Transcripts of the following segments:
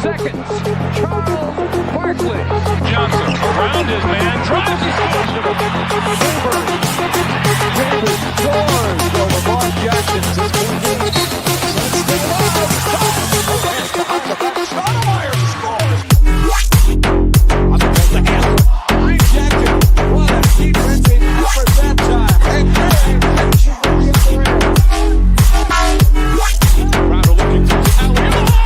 seconds. Charles Barkley. Johnson around his man. Drives his Gregory scores. So Lamar Jackson just rejected. What a defensive effort that time. Crowder looking for the alley.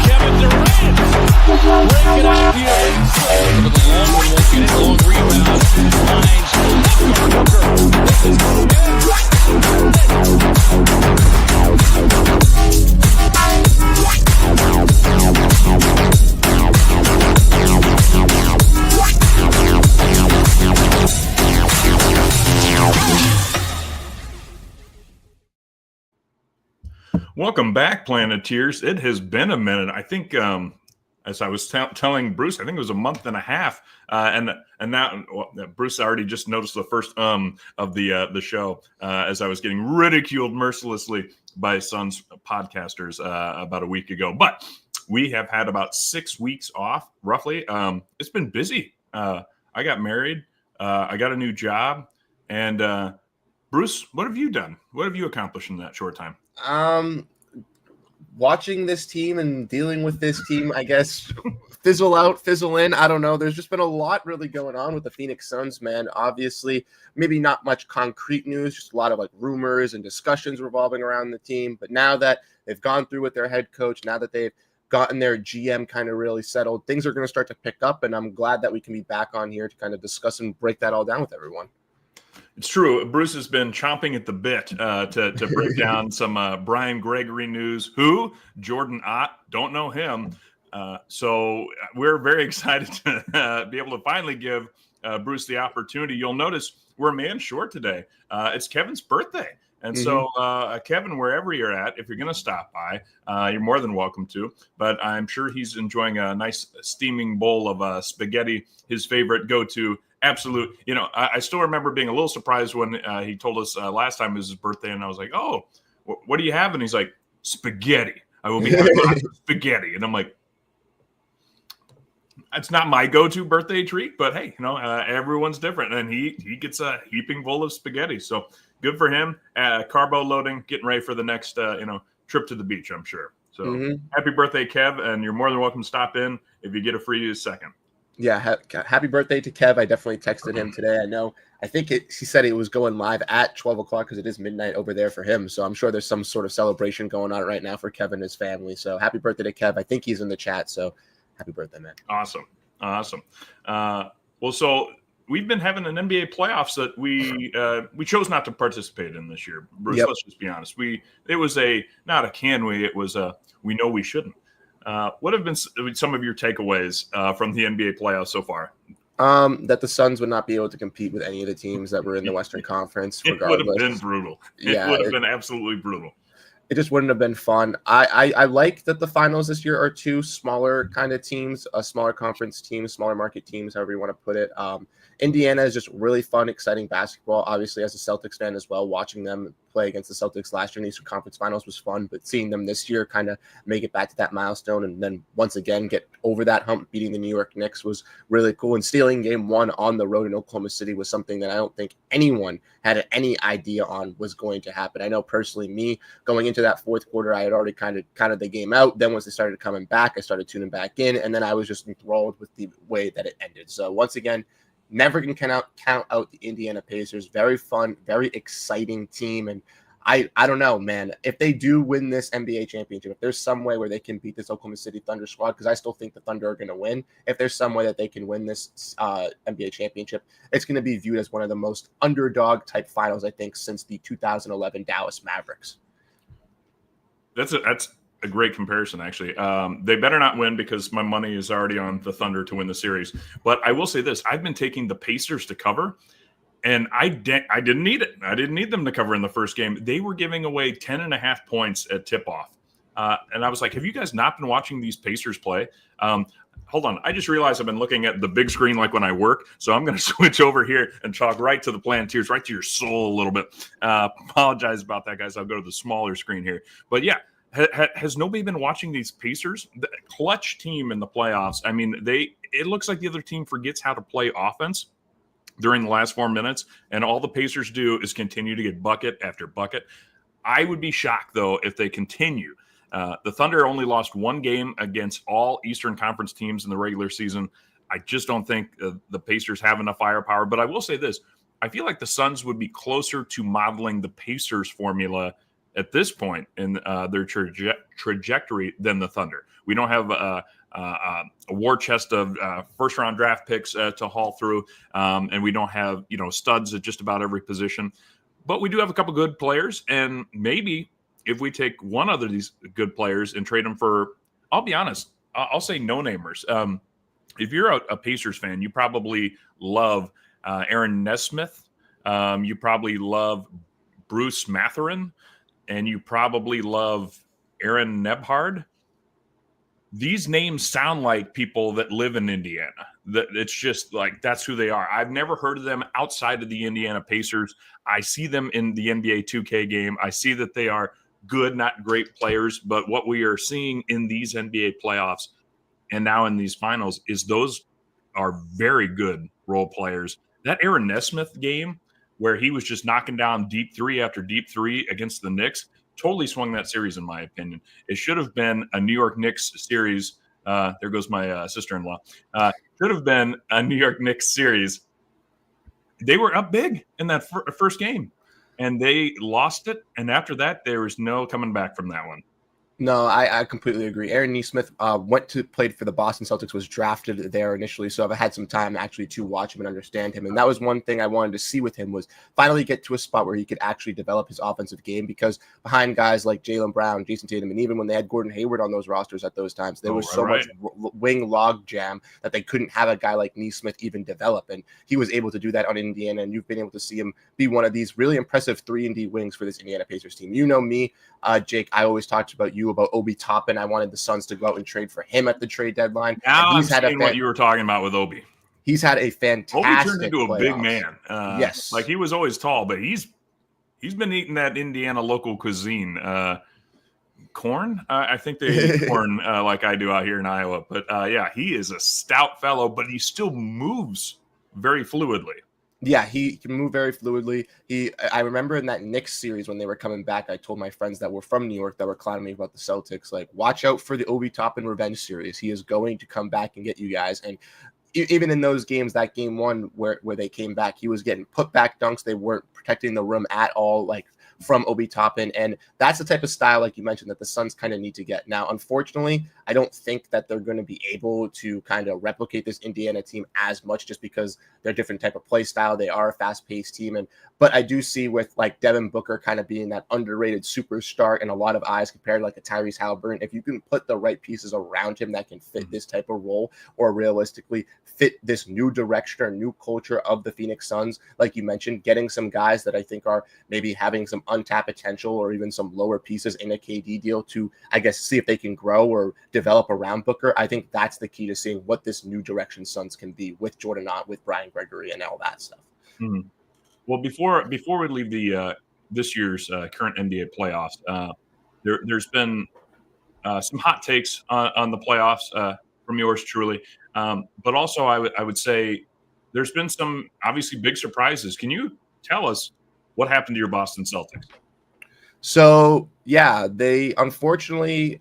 Kevin Durant breaking out here. For the long one, won't get it. Long rebound. Finds Booker. This is good. Welcome back, Planeteers. It has been a minute. I think, as I was telling Bruce, I think it was a month and a half, and now Bruce already just noticed the first of the show as I was getting ridiculed mercilessly by Suns podcasters about a week ago. But we have had about 6 weeks off, roughly. It's been busy. I got married. I got a new job, and Bruce, what have you done? What have you accomplished in that short time? Watching this team and dealing with this team, I guess, fizzle out, fizzle in. I don't know. There's just been a lot really going on with the Phoenix Suns, man. Obviously, maybe not much concrete news, just a lot of like rumors and discussions revolving around the team. But now that they've gone through with their head coach, now that they've gotten their GM kind of really settled, things are going to start to pick up. And I'm glad that we can be back on here to kind of discuss and break that all down with everyone. It's true. Bruce has been chomping at the bit to break down some Brian Gregory news. Who? Jordan Ott. Don't know him. So we're very excited to be able to finally give Bruce the opportunity. You'll notice we're a man short today. It's Kevin's birthday. And so, Kevin, wherever you're at, if you're going to stop by, you're more than welcome to. But I'm sure he's enjoying a nice steaming bowl of spaghetti, his favorite go-to. Absolute. You know, I still remember being a little surprised when he told us last time it was his birthday, and I was like, "Oh, what do you have?" And he's like, "Spaghetti. I will be having lots of spaghetti." And I'm like, "It's not my go-to birthday treat, but hey, you know, everyone's different." And he gets a heaping bowl of spaghetti, so good for him. Carbo loading, getting ready for the next trip to the beach, I'm sure. So happy birthday, Kev, and you're more than welcome to stop in if you get a free second. Yeah, happy birthday to Kev. I definitely texted him today. I think he said it was going live at 12 o'clock because it is midnight over there for him. So I'm sure there's some sort of celebration going on right now for Kev and his family. So happy birthday to Kev. I think he's in the chat. So happy birthday, man. Awesome. Well, so we've been having an NBA playoffs that we chose not to participate in this year. Bruce, let's just be honest. It was not a can we, it was we know we shouldn't. What have been some of your takeaways from the NBA playoffs so far? That the Suns would not be able to compete with any of the teams that were in the Western Conference. Regardless. It would have been brutal. It would have been absolutely brutal. It just wouldn't have been fun. I like that the finals this year are two smaller kind of teams, smaller conference teams, smaller market teams, however you want to put it. Indiana is just really fun, exciting basketball. Obviously, as a Celtics fan as well, watching them play against the Celtics last year in the Eastern Conference Finals was fun, but seeing them this year kind of make it back to that milestone and then once again get over that hump, beating the New York Knicks was really cool. And stealing game one on the road in Oklahoma City was something that I don't think anyone had any idea on was going to happen. I know personally, me going into that fourth quarter, I had already kind of counted the game out. Then once they started coming back, I started tuning back in, and then I was just enthralled with the way that it ended. So once again, never can count out the Indiana Pacers. Very fun, very exciting team. And I don't know, man, if they do win this NBA championship, if there's some way where they can beat this Oklahoma City Thunder squad, because I still think the Thunder are going to win. If there's some way that they can win this NBA championship, it's going to be viewed as one of the most underdog type finals, I think, since the 2011 Dallas Mavericks. That's a great comparison, actually. They better not win because my money is already on the Thunder to win the series. But I will say this. I've been taking the Pacers to cover, and I didn't need it. I didn't need them to cover in the first game. They were giving away 10.5 points at tip-off. And I was like, have you guys not been watching these Pacers play? Hold on. I just realized I've been looking at the big screen like when I work. So I'm going to switch over here and talk right to the Planeteers, right to your soul a little bit. Apologize about that, guys. I'll go to the smaller screen here. But, yeah. Has nobody been watching these Pacers? The clutch team in the playoffs. I mean, it looks like the other team forgets how to play offense during the last 4 minutes, and all the Pacers do is continue to get bucket after bucket. I would be shocked, though, if they continue. The Thunder only lost one game against all Eastern Conference teams in the regular season. I just don't think the Pacers have enough firepower. But I will say this. I feel like the Suns would be closer to modeling the Pacers formula at this point in their trajectory than the Thunder. We don't have a war chest of first-round draft picks to haul through, and we don't have studs at just about every position. But we do have a couple good players, and maybe if we take one of these good players and trade them for, I'll be honest, I'll say no-namers. If you're a Pacers fan, you probably love Aaron Nesmith. You probably love Bruce Matherin, and you probably love Aaron Nebhard. These names sound like people that live in Indiana. That it's just like that's who they are. I've never heard of them outside of the Indiana Pacers. I see them in the NBA 2K game. I see that they are good, not great players. But what we are seeing in these NBA playoffs and now in these finals is those are very good role players. That Aaron Nesmith game where he was just knocking down deep three after deep three against the Knicks totally swung that series, in my opinion. It should have been a New York Knicks series. There goes my sister-in-law. Should have been a New York Knicks series. They were up big in that first game, and they lost it. And after that, there was no coming back from that one. No, I completely agree. Aaron Nesmith played for the Boston Celtics, was drafted there initially, so I've had some time actually to watch him and understand him. And that was one thing I wanted to see with him was finally get to a spot where he could actually develop his offensive game, because behind guys like Jaylen Brown, Jason Tatum, and even when they had Gordon Hayward on those rosters at those times, there was so much wing log jam that they couldn't have a guy like Nesmith even develop. And he was able to do that on Indiana, and you've been able to see him be one of these really impressive 3-and-D wings for this Indiana Pacers team. You know me, Jake, I always talked about Obi Toppin. I wanted the Suns to go out and trade for him at the trade deadline. Now I'm seeing what you were talking about with Obi. He's had a fantastic Obi turned into a playoffs. big man. Yes. Like he was always tall, but he's been eating that Indiana local cuisine. Corn? I think they eat corn like I do out here in Iowa. But yeah, he is a stout fellow, but he still moves very fluidly. Yeah, he can move very fluidly. I remember in that Knicks series when they were coming back, I told my friends that were from New York that were clowning me about the Celtics, like, watch out for the Obi Toppin revenge series. He is going to come back and get you guys. And even in those games, that game one where they came back, he was getting put back dunks. They weren't protecting the rim at all, like from Obi Toppin. And that's the type of style, like you mentioned, that the Suns kind of need to get. Now, unfortunately, I don't think that they're going to be able to kind of replicate this Indiana team as much, just because they're a different type of play style. They are a fast-paced team. But I do see with like Devin Booker kind of being that underrated superstar in a lot of eyes compared to like a Tyrese Halliburton, if you can put the right pieces around him that can fit this type of role, or realistically fit this new direction or new culture of the Phoenix Suns, like you mentioned, getting some guys that I think are maybe having some untapped potential or even some lower pieces in a KD deal to, I guess, see if they can grow or develop around Booker. I think that's the key to seeing what this new direction Suns can be with Jordan Ott, with Brian Gregory, and all that stuff. Mm-hmm. Well, before we leave the this year's current NBA playoffs, there's been some hot takes on the playoffs from yours truly, but also I would say there's been some obviously big surprises. Can you tell us what happened to your Boston Celtics? So yeah, they unfortunately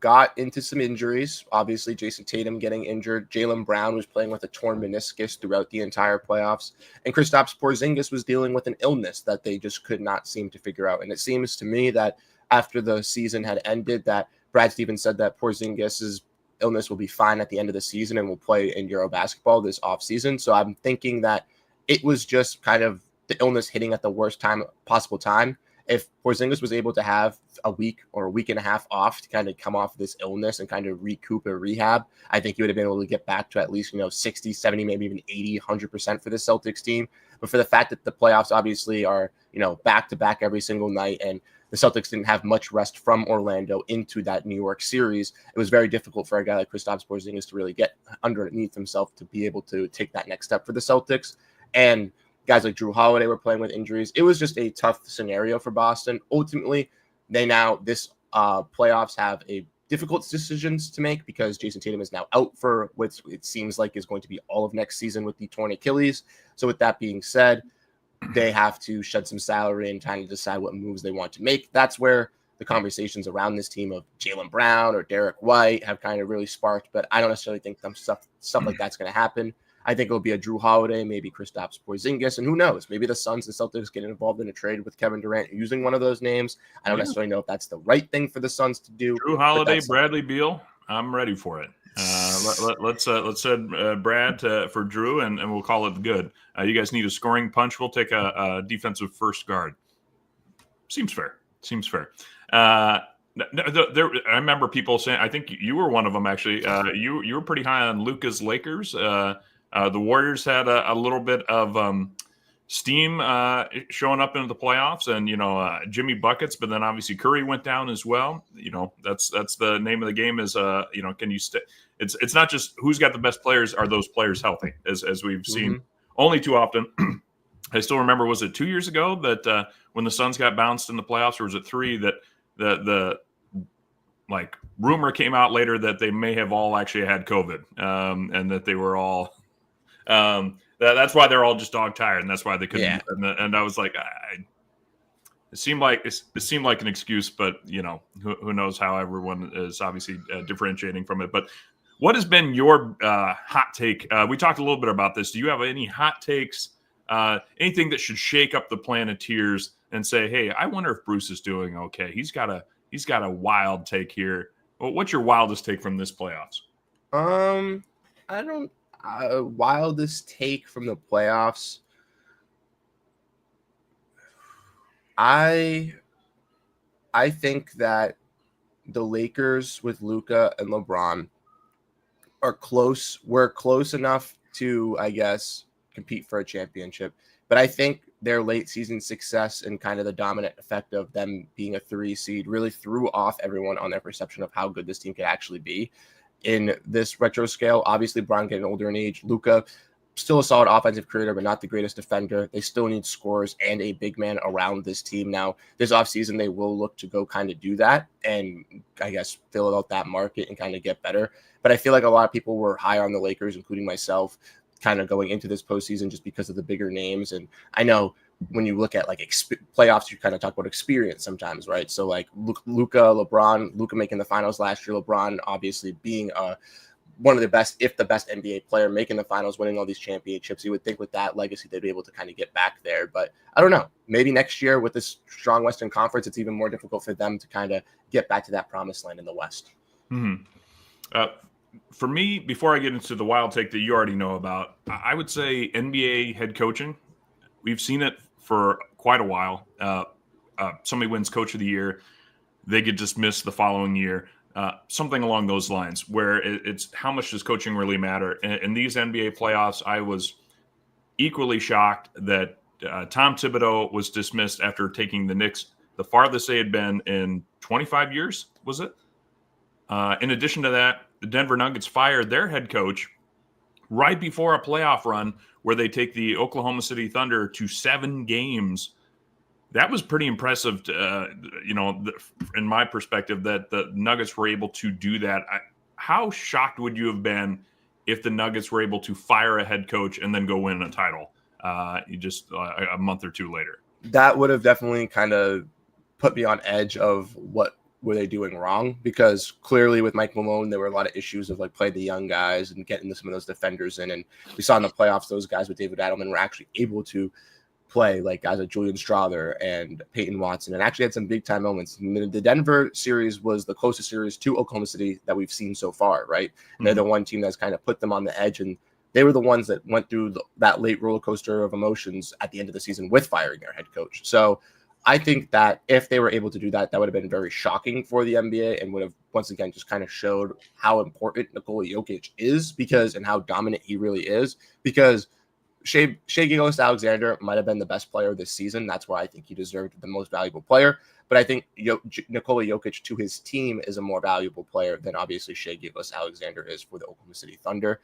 got into some injuries. Obviously, Jason Tatum getting injured. Jaylen Brown was playing with a torn meniscus throughout the entire playoffs. And Kristaps Porzingis was dealing with an illness that they just could not seem to figure out. And it seems to me that after the season had ended, that Brad Stevens said that Porzingis's illness will be fine at the end of the season and will play in Euro basketball this offseason. So I'm thinking that it was just kind of the illness hitting at the worst possible time. If Porzingis was able to have a week or a week and a half off to kind of come off this illness and kind of recoup or rehab, I think he would have been able to get back to at least, 60, 70, maybe even 80, 100% for the Celtics team. But for the fact that the playoffs obviously are, back to back every single night, and the Celtics didn't have much rest from Orlando into that New York series, it was very difficult for a guy like Kristaps Porzingis to really get underneath himself to be able to take that next step for the Celtics. And guys like Drew Holiday were playing with injuries. It was just a tough scenario for Boston. Ultimately, they now, this playoffs have a difficult decisions to make because Jason Tatum is now out for what it seems like is going to be all of next season with the torn Achilles. So with that being said, they have to shed some salary and kind of decide what moves they want to make. That's where the conversations around this team of Jaylen Brown or Derek White have kind of really sparked, but I don't necessarily think stuff like that's going to happen. I think it'll be a Drew Holiday, maybe Kristaps Porzingis, and who knows? Maybe the Suns and Celtics get involved in a trade with Kevin Durant using one of those names. I don't necessarily know if that's the right thing for the Suns to do. Drew Holiday, Bradley Beal, I'm ready for it. Let's send Brad for Drew, and we'll call it good. You guys need a scoring punch. We'll take a defensive first guard. Seems fair. I remember people saying, I think you were one of them actually. You were pretty high on Luka's Lakers. The Warriors had a little bit of steam showing up into the playoffs, and Jimmy buckets, but then obviously Curry went down as well. That's the name of the game is can you stay? It's not just who's got the best players, are those players healthy, as we've seen only too often. I still remember, was it 2 years ago that when the Suns got bounced in the playoffs, or was it 3 that the rumor came out later that they may have all actually had COVID, and that they were all that's why they're all just dog tired, and that's why they couldn't. Yeah. And I was like, it seemed like an excuse, but who knows how everyone is obviously differentiating from it. But what has been your hot take? We talked a little bit about this. Do you have any hot takes? Anything that should shake up the Planeteers and say, hey, I wonder if Bruce is doing okay. He's got a wild take here. Well, what's your wildest take from this playoffs? Wildest take from the playoffs. I think that the Lakers with Luka and LeBron are close. We're close enough to, I guess, compete for a championship. But I think their late season success and kind of the dominant effect of them being a 3 seed really threw off everyone on their perception of how good this team could actually be in this retro scale. Obviously, Bron getting older in age. Luka, still a solid offensive creator, but not the greatest defender. They still need scorers and a big man around this team. Now, this offseason, they will look to go kind of do that and, I guess, fill out that market and kind of get better. But I feel like a lot of people were high on the Lakers, including myself, kind of going into this postseason just because of the bigger names. And I know when you look at playoffs, you kind of talk about experience sometimes, right? So like Luka making the finals last year, LeBron obviously being one of the best, if the best NBA player, making the finals, winning all these championships. You would think with that legacy, they'd be able to kind of get back there. But I don't know. Maybe next year with this strong Western Conference, it's even more difficult for them to kind of get back to that promised land in the West. For me, before I get into the wild take that you already know about, I would say NBA head coaching. We've seen it for quite a while. Somebody wins Coach of the Year, they get dismissed the following year. Something along those lines, where it's how much does coaching really matter? In these NBA playoffs, I was equally shocked that Tom Thibodeau was dismissed after taking the Knicks the farthest they had been in 25 years, was it? In addition to that, the Denver Nuggets fired their head coach right before a playoff run where they take the Oklahoma City Thunder to 7 games. That was pretty impressive, in my perspective, that the Nuggets were able to do that. How shocked would you have been if the Nuggets were able to fire a head coach and then go win a title a month or two later? That would have definitely kind of put me on edge of what were they doing wrong, because clearly with Mike Malone, there were a lot of issues of playing the young guys and getting some of those defenders in. And we saw in the playoffs, those guys with David Adelman were actually able to play guys like Julian Strawther and Peyton Watson, and actually had some big time moments. The Denver series was the closest series to Oklahoma City that we've seen so far, right? And they're the one team that's kind of put them on the edge, and they were the ones that went through that late roller coaster of emotions at the end of the season with firing their head coach. So I think that if they were able to do that, that would have been very shocking for the NBA and would have once again just kind of showed how important Nikola Jokic is, and how dominant he really is, because Shai Gilgeous-Alexander might have been the best player this season. That's why I think he deserved the most valuable player. But I think Nikola Jokic to his team is a more valuable player than obviously Shai Gilgeous-Alexander is for the Oklahoma City Thunder.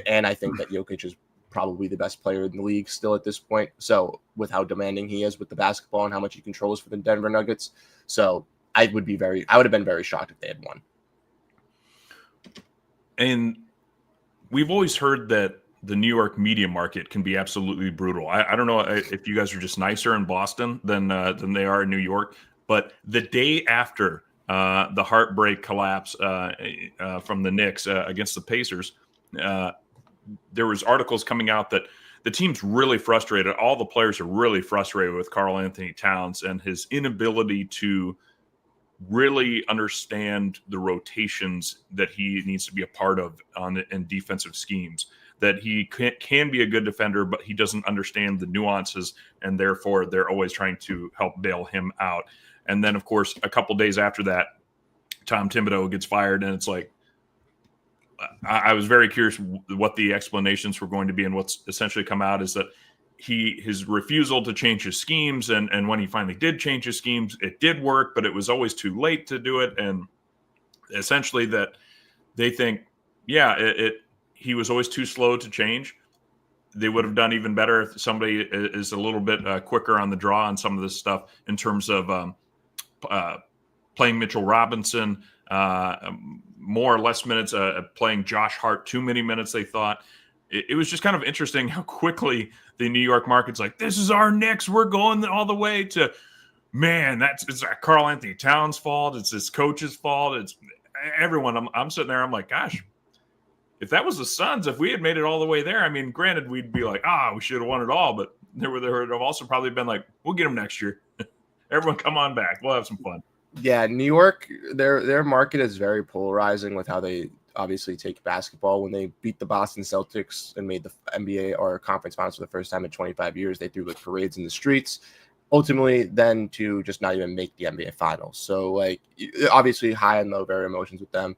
And I think that Jokic is probably the best player in the league still at this point. So with how demanding he is with the basketball and how much he controls for the Denver Nuggets. So I would have been very shocked if they had won. And we've always heard that the New York media market can be absolutely brutal. I don't know if you guys are just nicer in Boston than they are in New York, but the day after the heartbreak collapse from the Knicks against the Pacers, there was articles coming out that the team's really frustrated. All the players are really frustrated with Karl Anthony Towns and his inability to really understand the rotations that he needs to be a part of in defensive schemes. That he can be a good defender, but he doesn't understand the nuances, and therefore they're always trying to help bail him out. And then, of course, a couple days after that, Tom Thibodeau gets fired, and it's like, I was very curious what the explanations were going to be, and what's essentially come out is that his refusal to change his schemes, and when he finally did change his schemes, it did work, but it was always too late to do it, and essentially that they think, he was always too slow to change. They would have done even better if somebody is a little bit quicker on the draw on some of this stuff in terms of playing Mitchell Robinson, more or less minutes, playing Josh Hart too many minutes, they thought. It was just kind of interesting how quickly the New York market's like, this is our Knicks. We're going all the way to, man, it's Karl Anthony Towns' fault. It's his coach's fault. It's everyone. I'm sitting there. I'm like, gosh, if that was the Suns, if we had made it all the way there, I mean, granted, we'd be like, we should have won it all. But there would have also probably been like, we'll get them next year. Everyone come on back. We'll have some fun. Yeah, New York, their market is very polarizing with how they obviously take basketball. When they beat the Boston Celtics and made the NBA or conference finals for the first time in 25 years, they threw like parades in the streets. Ultimately, then to just not even make the NBA finals. So, like, obviously high and low, very emotions with them.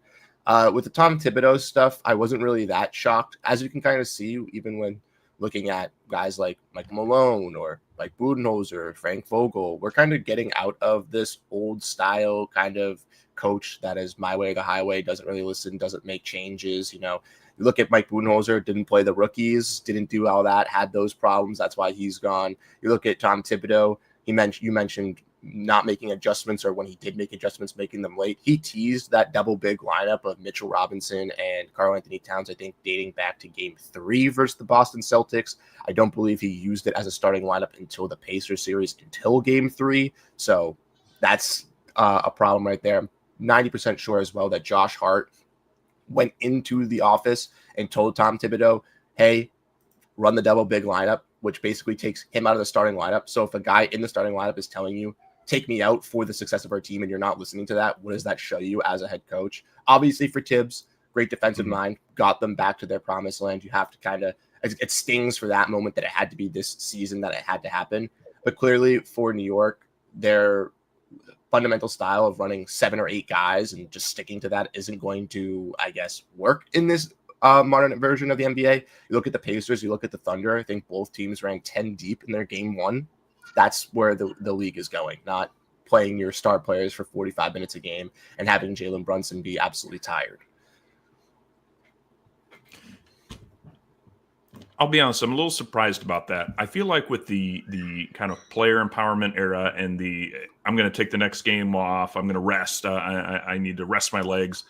With the Tom Thibodeau stuff, I wasn't really that shocked. As you can kind of see, even when looking at guys like Mike Malone or like Budenholzer, Frank Vogel, we're kind of getting out of this old style kind of coach that is my way or the highway, doesn't really listen, doesn't make changes. You look at Mike Budenholzer, didn't play the rookies, didn't do all that, had those problems. That's why he's gone. You look at Tom Thibodeau, you mentioned not making adjustments, or when he did make adjustments, making them late. He teased that double big lineup of Mitchell Robinson and Karl Anthony Towns, I think dating back to game 3 versus the Boston Celtics. I don't believe he used it as a starting lineup until the Pacers series, until game 3. So that's a problem right there. I'm 90% sure as well that Josh Hart went into the office and told Tom Thibodeau, hey, run the double big lineup, which basically takes him out of the starting lineup. So if a guy in the starting lineup is telling you, take me out for the success of our team, and you're not listening to that, what does that show you as a head coach? Obviously for Tibbs, great defensive mind, got them back to their promised land. You have to kind of, it stings for that moment that it had to be this season, that it had to happen. But clearly for New York, their fundamental style of running 7 or 8 guys and just sticking to that isn't going to, I guess, work in this modern version of the NBA. You look at the Pacers, you look at the Thunder, I think both teams ranked 10 deep in their game 1. That's where the league is going, not playing your star players for 45 minutes a game and having Jalen Brunson be absolutely tired. I'll be honest, I'm a little surprised about that. I feel like with the kind of player empowerment era and I'm going to take the next game off, I'm going to rest, I need to rest my legs,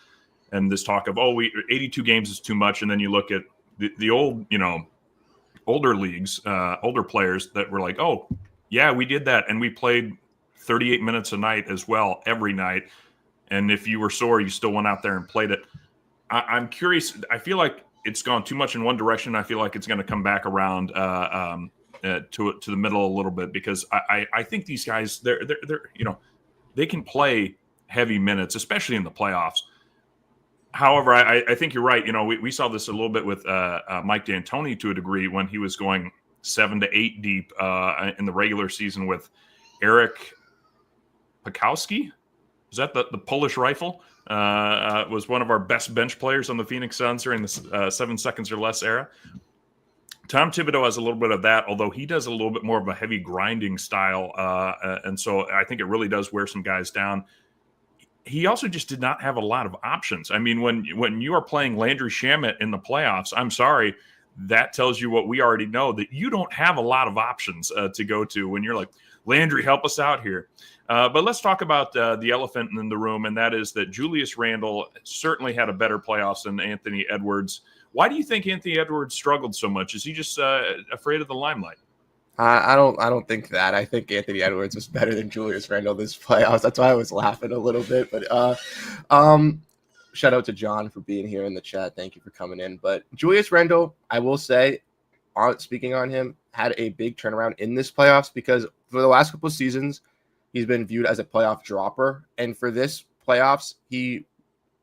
and this talk of, 82 games is too much, and then you look at the old, older leagues, older players that were like, yeah, we did that, and we played 38 minutes a night as well every night, and if you were sore, you still went out there and played it. I'm curious. I feel like it's gone too much in one direction. I feel like it's going to come back around to the middle a little bit, because I think these guys, they're they can play heavy minutes, especially in the playoffs. However, I think you're right. We saw this a little bit with Mike D'Antoni to a degree when he was going 7 to 8 deep in the regular season with Eric Pikowski. Is that the Polish rifle? Was one of our best bench players on the Phoenix Suns during the 7 seconds or less era. Tom Thibodeau has a little bit of that, although he does a little bit more of a heavy grinding style. And so I think it really does wear some guys down. He also just did not have a lot of options. I mean, when you are playing Landry Shamet in the playoffs, I'm sorry, that tells you what we already know, that you don't have a lot of options to go to when you're like, Landry, help us out here. But let's talk about the elephant in the room, and that is that Julius Randle certainly had a better playoffs than Anthony Edwards. Why do you think Anthony Edwards struggled so much? Is he just afraid of the limelight? I don't think that. I think Anthony Edwards was better than Julius Randle this playoffs. That's why I was laughing a little bit. But shout out to John for being here in the chat. Thank you for coming in. But Julius Randle, I will say, speaking on him, had a big turnaround in this playoffs because for the last couple of seasons, he's been viewed as a playoff dropper. And for this playoffs, he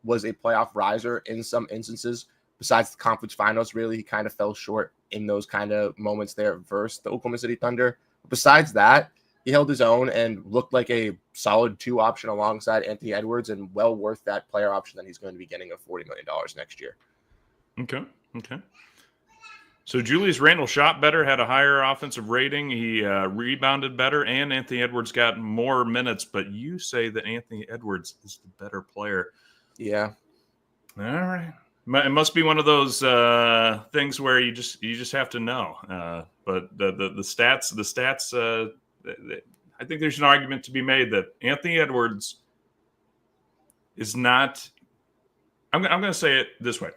was a playoff riser in some instances. Besides the conference finals, really, he kind of fell short in those kind of moments there versus the Oklahoma City Thunder. Besides that, he held his own and looked like a solid 2 option alongside Anthony Edwards and well worth that player option that he's going to be getting of $40 million next year. Okay. So Julius Randle shot better, had a higher offensive rating. He rebounded better, and Anthony Edwards got more minutes. But you say that Anthony Edwards is the better player. Yeah. All right. It must be one of those things where you just have to know. But the stats. I think there's an argument to be made that Anthony Edwards is not. I'm going to say it this way,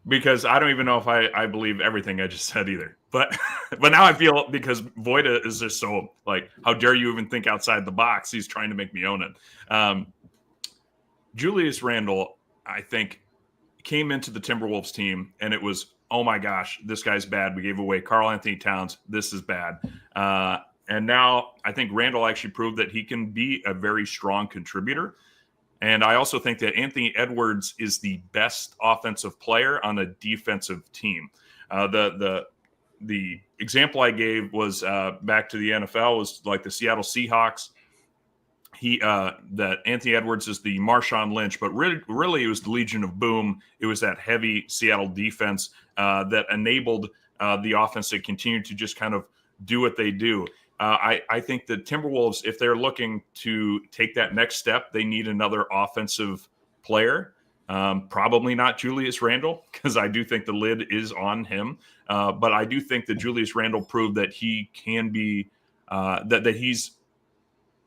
because I don't even know if I believe everything I just said either. But now I feel, because Voida is just so like, how dare you even think outside the box? He's trying to make me own it. Julius Randle, I think, came into the Timberwolves team and it was, oh my gosh, this guy's bad. We gave away Karl Anthony Towns. This is bad. And now I think Randle actually proved that he can be a very strong contributor. And I also think that Anthony Edwards is the best offensive player on a defensive team. The example I gave was back to the NFL, was like the Seattle Seahawks. That Anthony Edwards is the Marshawn Lynch, but really it was the Legion of Boom. It was that heavy Seattle defense that enabled the offense to continue to just kind of do what they do. I think the Timberwolves, if they're looking to take that next step, they need another offensive player. Probably not Julius Randle, because I do think the lid is on him. But I do think that Julius Randle proved that he can be that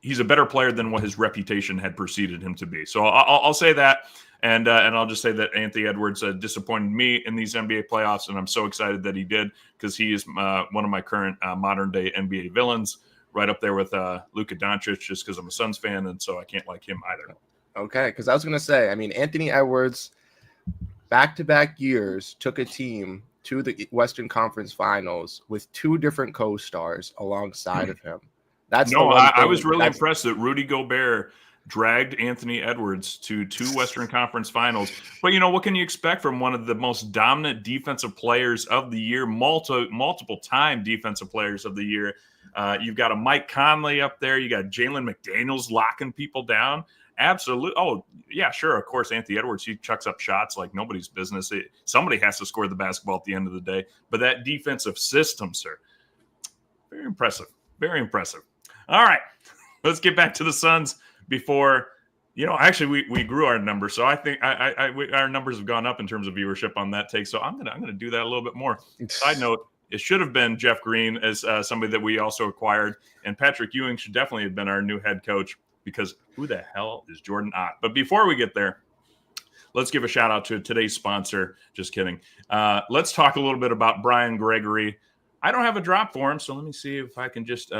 he's a better player than what his reputation had preceded him to be. So I'll say that, and I'll just say that Anthony Edwards disappointed me in these NBA playoffs, and I'm so excited that he did, because he is one of my current modern-day NBA villains, right up there with Luka Doncic, just because I'm a Suns fan, and so I can't like him either. Okay, because I was going to say, I mean, Anthony Edwards, back-to-back years, took a team to the Western Conference Finals with 2 different co-stars alongside of him. I was really impressed that Rudy Gobert dragged Anthony Edwards to 2 Western Conference Finals. But, what can you expect from one of the most dominant defensive players of the year, multiple-time defensive players of the year? You've got a Mike Conley up there. You got Jalen McDaniels locking people down. Absolutely. Oh, yeah, sure. Of course, Anthony Edwards, he chucks up shots like nobody's business. Somebody has to score the basketball at the end of the day. But that defensive system, sir, very impressive. Very impressive. All right, let's get back to the Suns before, actually we grew our numbers. So I think our numbers have gone up in terms of viewership on that take. So I'm gonna do that a little bit more. Side note, it should have been Jeff Green as somebody that we also acquired, and Patrick Ewing should definitely have been our new head coach, because who the hell is Jordan Ott? But before we get there, let's give a shout out to today's sponsor. Just kidding. Let's talk a little bit about Brian Gregory. I don't have a drop for him, so let me see if I can just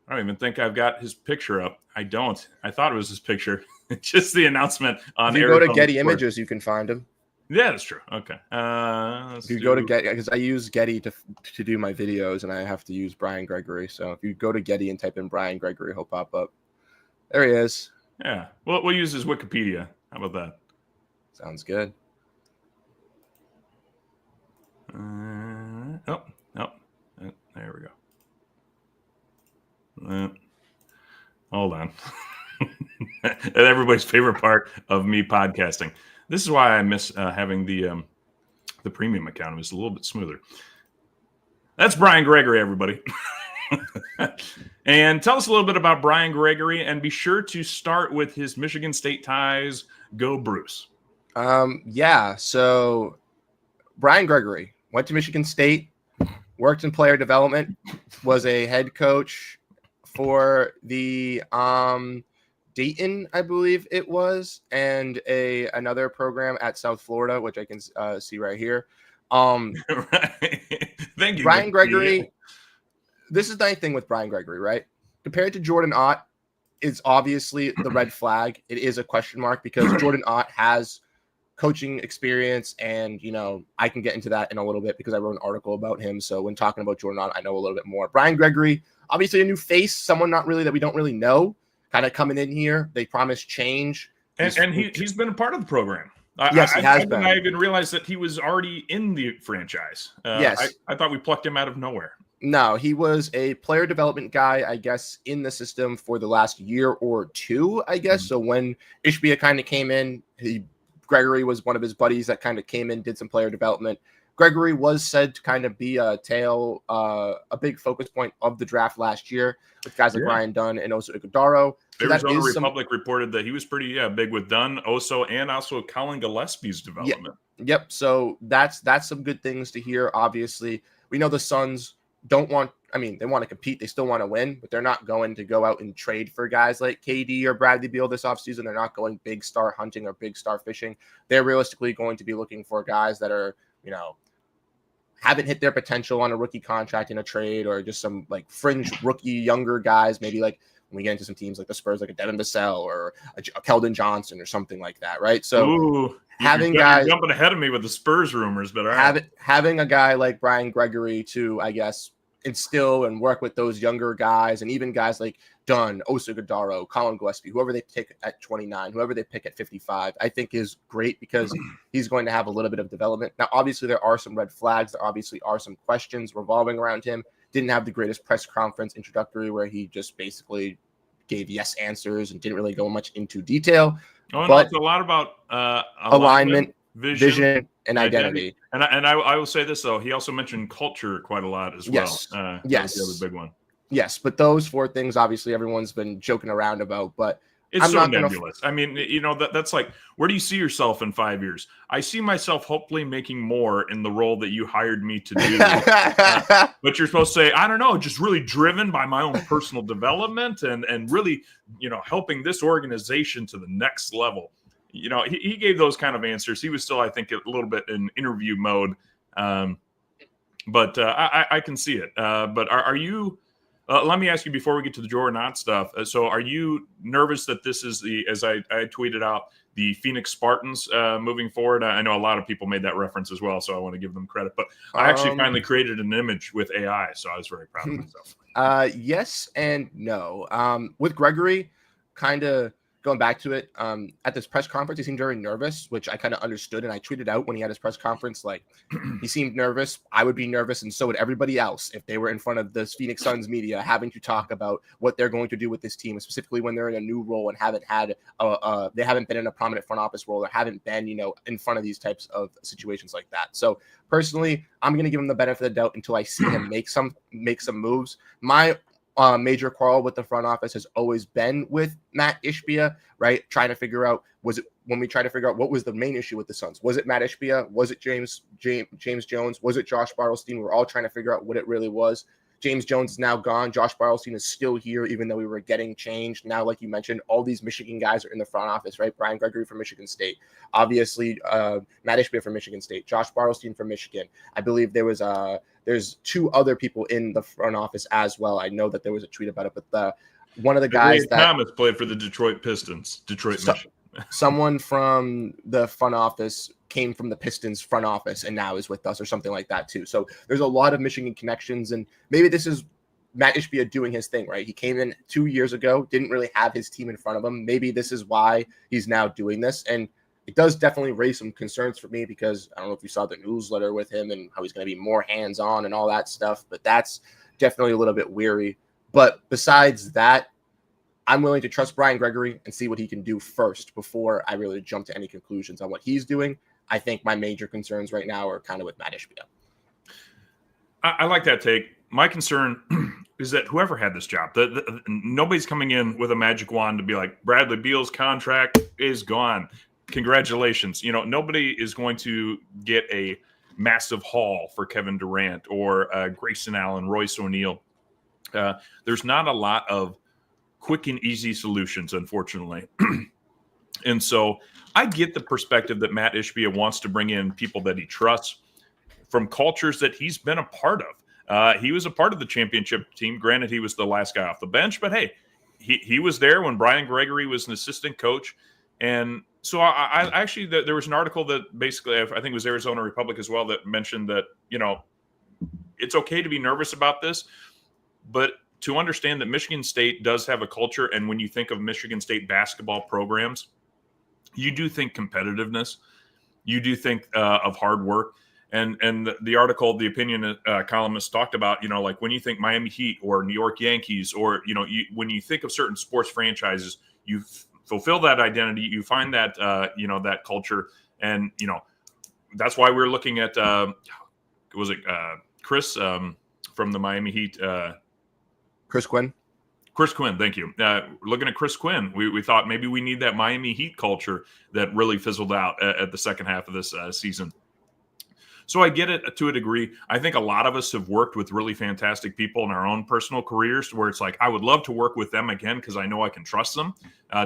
I don't even think I've got his picture up. I don't. I thought it was his picture. It's just the announcement on. If you go to Getty Images, you can find him. Yeah, that's true. Okay. If you go to Getty, because I use Getty to do my videos, and I have to use Brian Gregory. So if you go to Getty and type in Brian Gregory, he'll pop up. There he is. Yeah. We'll use his Wikipedia. How about that? Sounds good. There we go. Hold on. Everybody's favorite part of me podcasting. This is why I miss having the premium account. It was a little bit smoother. That's Brian Gregory, everybody. And tell us a little bit about Brian Gregory, and be sure to start with his Michigan State ties. Go Bruce. So Brian Gregory went to Michigan State, worked in player development, was a head coach for the Dayton, I believe it was, and another program at South Florida, which I can see right here. Right. Thank you, Brian Wikipedia. Gregory. This is the nice thing with Brian Gregory, right? Compared to Jordan Ott, is obviously the red flag. It is a question mark because Jordan Ott has coaching experience, and I can get into that in a little bit because I wrote an article about him. So when talking about Jordan Ott, I know a little bit more. Brian Gregory, obviously a new face, someone not really that we don't really know, kind of coming in here. They promise change, and he's been a part of the program. Yes, he has been. I even realized that he was already in the franchise. Yes, I thought we plucked him out of nowhere. No, he was a player development guy, I guess, in the system for the last year or two, I guess. So when Ishbia kind of came in, Gregory was one of his buddies that kind of came in, did some player development. Gregory was said to kind of be a big focus point of the draft last year with guys like Ryan Dunn and Oso Ighodaro. So Arizona Republic reported that he was pretty big with Dunn, Oso, and also Colin Gillespie's development. Yep. So that's some good things to hear. Obviously, we know the Suns they want to compete. They still want to win, but they're not going to go out and trade for guys like KD or Bradley Beal this offseason. They're not going big star hunting or big star fishing. They're realistically going to be looking for guys that are, haven't hit their potential on a rookie contract in a trade, or just some like fringe rookie younger guys, maybe like when we get into some teams like the Spurs, like a Devin Vassell or a Keldon Johnson or something like that, right? So you're jumping ahead of me with the Spurs rumors, but having a guy like Brian Gregory to, I guess, instill and work with those younger guys, and even guys like Dunn, Oso Ighodaro, Colin Gillespie, whoever they pick at 29, whoever they pick at 55, I think is great because he's going to have a little bit of development. Now, obviously, there are some red flags. There obviously are some questions revolving around him. Didn't have the greatest press conference introductory where he just basically gave yes answers and didn't really go much into detail. But it's a lot about alignment, vision, and identity. And I will say this, though. He also mentioned culture quite a lot as well. Yes. That was the other big one. Yes, but those four things, obviously, everyone's been joking around about, but it's so nebulous. I mean, that's like, where do you see yourself in 5 years? I see myself hopefully making more in the role that you hired me to do. But you're supposed to say, I don't know, just really driven by my own personal development and really, helping this organization to the next level. He gave those kind of answers. He was still, I think, a little bit in interview mode. But I can see it. But are you – let me ask you before we get to the Jordan Ott stuff. So are you nervous that this is as I tweeted out, the Phoenix Spartans moving forward? I know a lot of people made that reference as well, so I want to give them credit. But I actually finally created an image with AI, so I was very proud of myself. Yes and no. With Gregory, kind of going back to it, at this press conference, he seemed very nervous, which I kind of understood. And I tweeted out when he had his press conference, like, he seemed nervous. I would be nervous, and so would everybody else if they were in front of this Phoenix Suns media having to talk about what they're going to do with this team, specifically when they're in a new role and they haven't been in a prominent front office role or haven't been, in front of these types of situations like that. So personally, I'm going to give him the benefit of the doubt until I see him make some moves. My major quarrel with the front office has always been with Matt Ishbia, right? Trying to figure out, what was the main issue with the Suns? Was it Matt Ishbia? Was it James Jones? Was it Josh Bartlestein? We're all trying to figure out what it really was. James Jones is now gone. Josh Bartlestein is still here, even though we were getting changed. Now, like you mentioned, all these Michigan guys are in the front office, right? Brian Gregory from Michigan State. Obviously, Matt Ishbia from Michigan State. Josh Bartlestein from Michigan. I believe there's two other people in the front office as well. I know that there was a tweet about it, but one of the guys Thomas played for the Detroit Pistons, Michigan. Someone from the front office came from the Pistons front office and now is with us or something like that too. So there's a lot of Michigan connections, and maybe this is Matt Ishbia doing his thing, right? He came in 2 years ago, didn't really have his team in front of him. Maybe this is why he's now doing this. And it does definitely raise some concerns for me because I don't know if you saw the newsletter with him and how he's going to be more hands-on and all that stuff, but that's definitely a little bit weary. But besides that, I'm willing to trust Brian Gregory and see what he can do first before I really jump to any conclusions on what he's doing. I think my major concerns right now are kind of with Matt Ishbia. I like that take. My concern is that whoever had this job, nobody's coming in with a magic wand to be like, Bradley Beal's contract is gone. Congratulations. Nobody is going to get a massive haul for Kevin Durant or Grayson Allen, Royce O'Neal. There's not a lot of quick and easy solutions, unfortunately. And so I get the perspective that Matt Ishbia wants to bring in people that he trusts from cultures that he's been a part of. He was a part of the championship team. Granted, he was the last guy off the bench, but hey, he was there when Brian Gregory was an assistant coach. And so I actually, there was an article that basically, I think it was Arizona Republic as well, that mentioned that, it's okay to be nervous about this, but to understand that Michigan State does have a culture. And when you think of Michigan State basketball programs, you do think competitiveness, you do think of hard work. And the article, the opinion columnist talked about, like when you think Miami Heat or New York Yankees, or, when you think of certain sports franchises, you fulfill that identity, you find that, that culture. And, that's why we're looking at, was it Chris from the Miami Heat? Chris Quinn. Chris Quinn, thank you. Looking at Chris Quinn, we thought maybe we need that Miami Heat culture that really fizzled out at the second half of this season. So I get it to a degree. I think a lot of us have worked with really fantastic people in our own personal careers where it's like, I would love to work with them again because I know I can trust them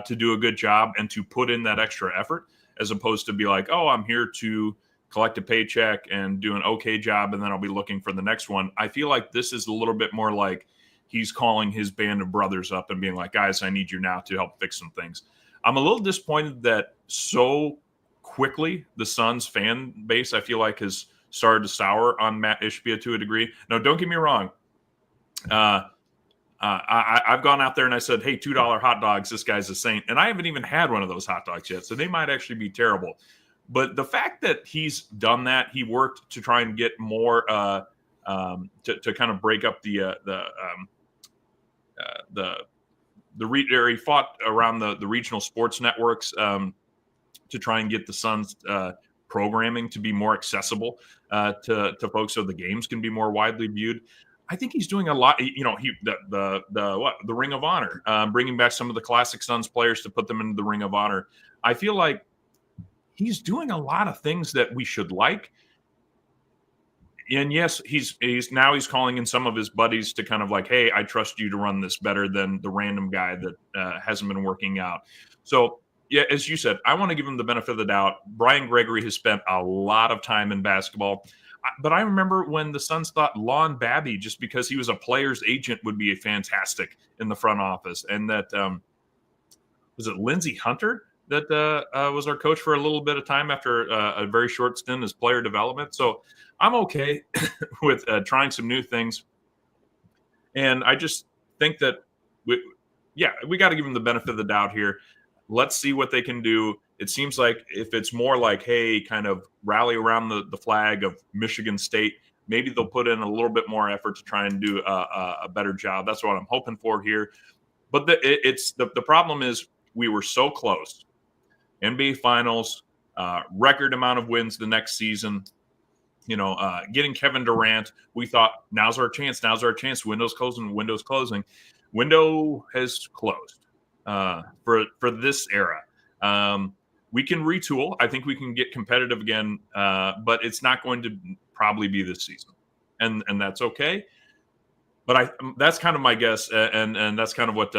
to do a good job and to put in that extra effort, as opposed to be like, oh, I'm here to collect a paycheck and do an okay job, and then I'll be looking for the next one. I feel like this is a little bit more like he's calling his band of brothers up and being like, guys, I need you now to help fix some things. I'm a little disappointed that so quickly the Suns fan base, I feel like, has started to sour on Matt Ishbia to a degree. No, don't get me wrong. I've gone out there and I said, hey, $2 hot dogs, this guy's a saint. And I haven't even had one of those hot dogs yet, so they might actually be terrible. But the fact that he's done that, he worked to try and get more to kind of break up he fought around the regional sports networks to try and get the Suns programming to be more accessible to folks, so the games can be more widely viewed. I think he's doing a lot. The Ring of Honor, bringing back some of the classic Suns players to put them into the Ring of Honor. I feel like he's doing a lot of things that we should like. And yes, he's calling in some of his buddies to kind of like, hey, I trust you to run this better than the random guy that hasn't been working out. So yeah, as you said, I want to give him the benefit of the doubt. Brian Gregory has spent a lot of time in basketball. But I remember when the Suns thought Lon Babby, just because he was a player's agent, would be fantastic in the front office. And that was it Lindsey Hunter that was our coach for a little bit of time after a very short stint as player development. So I'm okay with trying some new things. And I just think that, we got to give them the benefit of the doubt here. Let's see what they can do. It seems like if it's more like, hey, kind of rally around the flag of Michigan State, maybe they'll put in a little bit more effort to try and do a better job. That's what I'm hoping for here. But the problem is we were so close. NBA Finals, record amount of wins the next season. Getting Kevin Durant, we thought now's our chance. Window's closing. Window has closed for this era. We can retool. I think we can get competitive again, but it's not going to probably be this season, and that's okay. But that's kind of my guess, and that's kind of what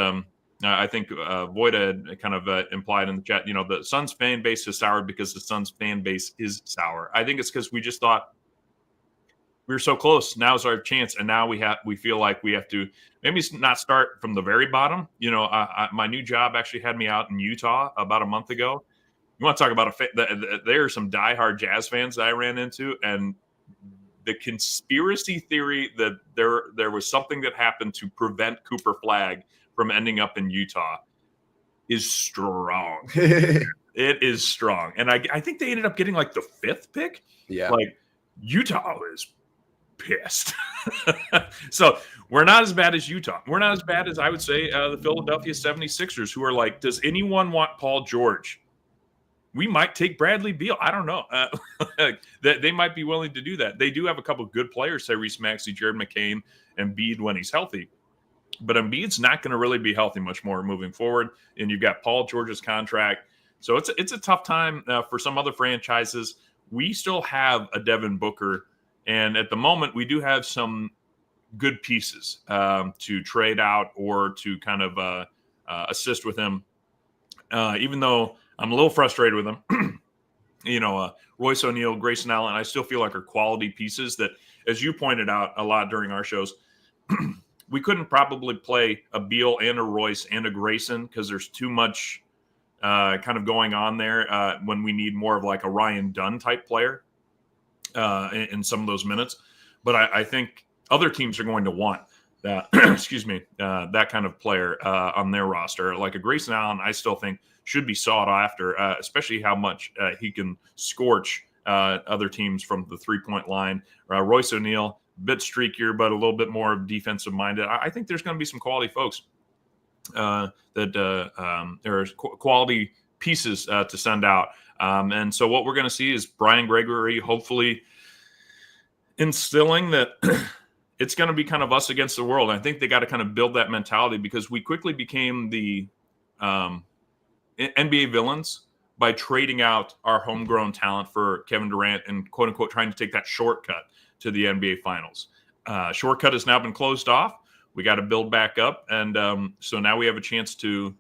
I think Voida had kind of implied in the chat. The Suns fan base is soured because the Suns fan base is sour. I think it's because we just thought we were so close. Now's our chance, and now we feel like we have to maybe not start from the very bottom. My new job actually had me out in Utah about a month ago. You want to talk about there are some diehard Jazz fans that I ran into, and the conspiracy theory that there was something that happened to prevent Cooper Flagg from ending up in Utah is strong. It is strong. And I think they ended up getting like the 5th pick. Yeah. Like Utah is pissed. So we're not as bad as Utah. We're not as bad as, I would say, the Philadelphia 76ers, who are like, does anyone want Paul George? We might take Bradley Beal. I don't know. They might be willing to do that. They do have a couple of good players, Tyrese Maxey, Jared McCain, and Embiid when he's healthy. But Embiid's not going to really be healthy much more moving forward. And you've got Paul George's contract. So it's a tough time for some other franchises. We still have a Devin Booker. And at the moment, we do have some good pieces to trade out or to kind of assist with him. Even though I'm a little frustrated with him, Royce O'Neal, Grayson Allen, I still feel like are quality pieces that, as you pointed out a lot during our shows, we couldn't probably play a Beal and a Royce and a Grayson because there's too much kind of going on there when we need more of like a Ryan Dunn type player in some of those minutes. But I think other teams are going to want that, that kind of player on their roster. Like a Grayson Allen, I still think should be sought after, especially how much he can scorch other teams from the 3-point line. Royce O'Neal, a bit streakier, but a little bit more defensive minded. I think there's going to be some quality folks that there are quality pieces to send out. And so what we're going to see is Brian Gregory hopefully instilling that it's going to be kind of us against the world. And I think they got to kind of build that mentality because we quickly became the NBA villains by trading out our homegrown talent for Kevin Durant and quote unquote trying to take that shortcut to the NBA finals. Shortcut has now been closed off. We got to build back up. And so now we have a chance to,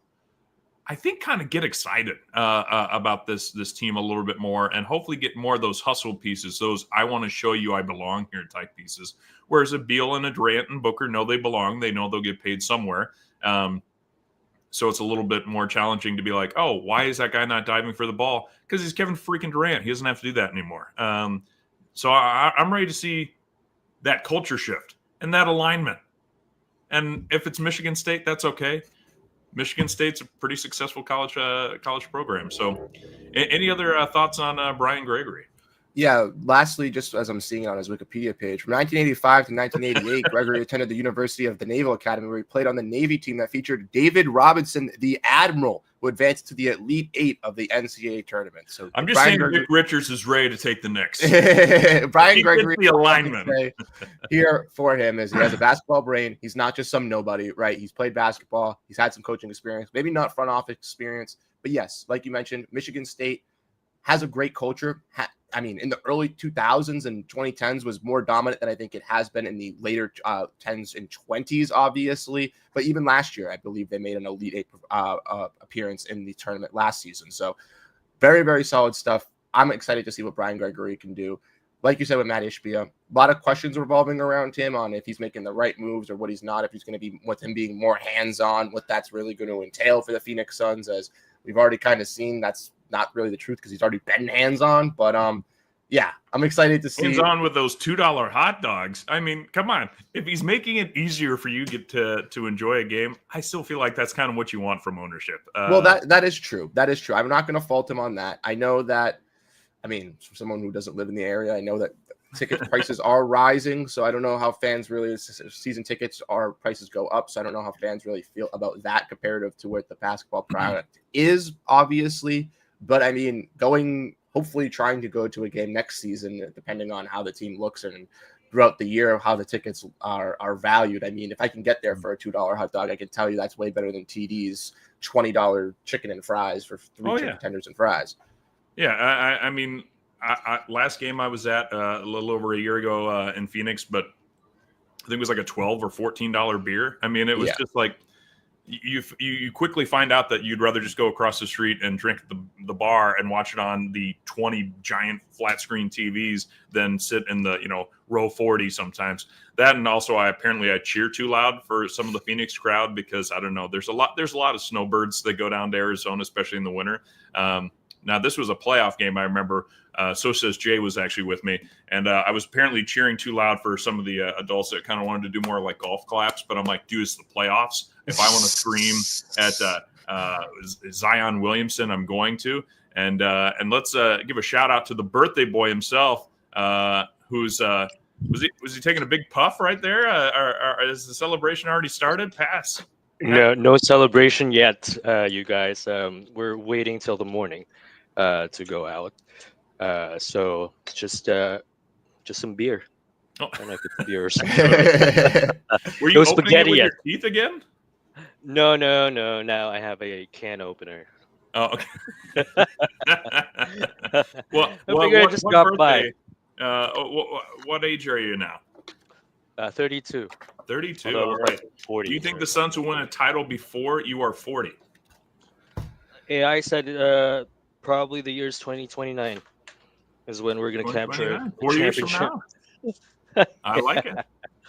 I think, kind of get excited about this team a little bit more and hopefully get more of those hustle pieces, those I want to show you I belong here type pieces. Whereas a Beal and a Durant and Booker know they belong. They know they'll get paid somewhere. So it's a little bit more challenging to be like, oh, why is that guy not diving for the ball? Because he's Kevin freaking Durant. He doesn't have to do that anymore. So I'm ready to see that culture shift and that alignment. And if it's Michigan State, that's okay. Michigan State's a pretty successful college program. So any other thoughts on Brian Gregory? Yeah, lastly, just as I'm seeing on his Wikipedia page, from 1985 to 1988, Gregory attended the University of the Naval Academy, where he played on the Navy team that featured David Robinson, the Admiral, who advanced to the Elite Eight of the NCAA tournament. So I'm just saying Rick Richards is ready to take the Knicks. Brian Gregory, the alignment here for him is he has a basketball brain. He's not just some nobody, right? He's played basketball. He's had some coaching experience, maybe not front office experience, but yes, like you mentioned, Michigan State has a great culture. In the early 2000s and 2010s was more dominant than I think it has been in the later 10s and 20s, obviously. But even last year, I believe they made an Elite Eight appearance in the tournament last season. So very, very solid stuff. I'm excited to see what Brian Gregory can do. Like you said with Matt Ishbia, a lot of questions revolving around him on if he's making the right moves or what he's not, if he's going to be with him being more hands-on, what that's really going to entail for the Phoenix Suns, as we've already kind of seen. That's not really the truth because he's already been hands-on, but yeah, I'm excited to see hands-on with those $2 hot dogs. I mean, come on. If he's making it easier for you to enjoy a game, I still feel like that's kind of what you want from ownership. Well, that is true. That is true. I'm not going to fault him on that. I know that, from someone who doesn't live in the area, I know that ticket prices are rising. So I don't know how fans really, season tickets prices go up. So I don't know how fans really feel about that comparative to what the basketball product is, obviously. But hopefully trying to go to a game next season, depending on how the team looks and throughout the year, how the tickets are valued. If I can get there for a $2 hot dog, I can tell you that's way better than TD's $20 chicken and fries for three chicken tenders and fries. Yeah, I last game I was at a little over a year ago in Phoenix, but I think it was like a $12 or $14 beer. It was just like you quickly find out that you'd rather just go across the street and drink at the bar and watch it on the 20 giant flat screen TVs than sit in the row 40 sometimes. That, and also I cheer too loud for some of the Phoenix crowd because I don't know, there's a lot of snowbirds that go down to Arizona, especially in the winter. Now, this was a playoff game, I remember. So Says Jay was actually with me. And I was apparently cheering too loud for some of the adults that kind of wanted to do more like golf claps. But I'm like, dude, it's the playoffs. If I want to scream at Zion Williamson, I'm going to. And let's give a shout out to the birthday boy himself, who's was he taking a big puff right there? Or is the celebration already started? Pass. No celebration yet, you guys. We're waiting till the morning to go out. So just some beer. Oh. I don't know if it's beer or something. Were you opening it with your teeth again? No. Now I have a can opener. Oh, okay. What just got by. What age are you now? 32. 32. Although I All was right. like 40. Do you think the Suns will win a title before you are 40? AI said probably the year's 2029 is when we're going to capture 2029, a 4 years from championship. now. I like it.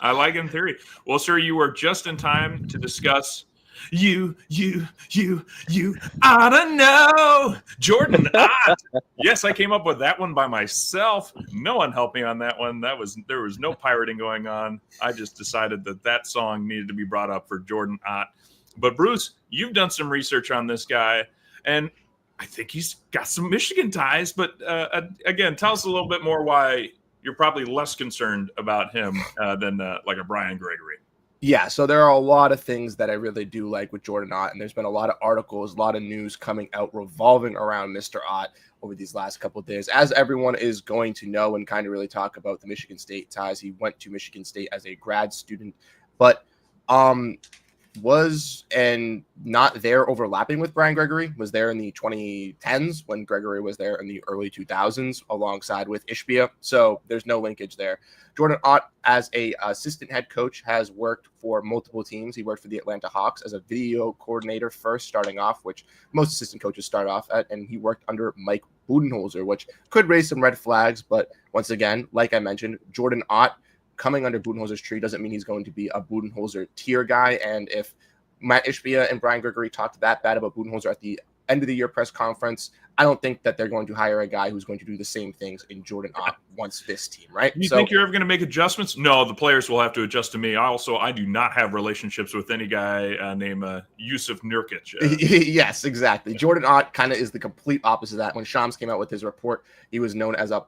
I like it in theory. Well, sir, you are just in time to discuss you oughta know. Jordan Ott. Yes, I came up with that one by myself. No one helped me on that one. There was no pirating going on. I just decided that song needed to be brought up for Jordan Ott. But Bruce, you've done some research on this guy, and I think he's got some Michigan ties. But again, tell us a little bit more why you're probably less concerned about him than like a Brian Gregory. Yeah, so there are a lot of things that I really do like with Jordan Ott, and there's been a lot of articles, a lot of news coming out revolving around Mr. Ott over these last couple of days. As everyone is going to know and kind of really talk about the Michigan State ties, he went to Michigan State as a grad student, but was and not there overlapping with Brian Gregory, was there in the 2010s when Gregory was there in the early 2000s alongside with Ishbia. So there's no linkage there. Jordan Ott, as a assistant head coach, has worked for multiple teams. He worked for the Atlanta Hawks as a video coordinator first, starting off, which most assistant coaches start off at, and he worked under Mike Budenholzer, which could raise some red flags. But once again, like I mentioned, Jordan Ott coming under Budenholzer's tree doesn't mean he's going to be a Budenholzer tier guy. And if Matt Ishbia and Brian Gregory talked that bad about Budenholzer at the end of the year press conference, I don't think that they're going to hire a guy who's going to do the same things in Jordan Ott once this team, right? Do you think you're ever going to make adjustments? No, the players will have to adjust to me. I do not have relationships with any guy named Yusuf Nurkic. Yes, exactly. Jordan Ott kind of is the complete opposite of that. When Shams came out with his report, he was known as a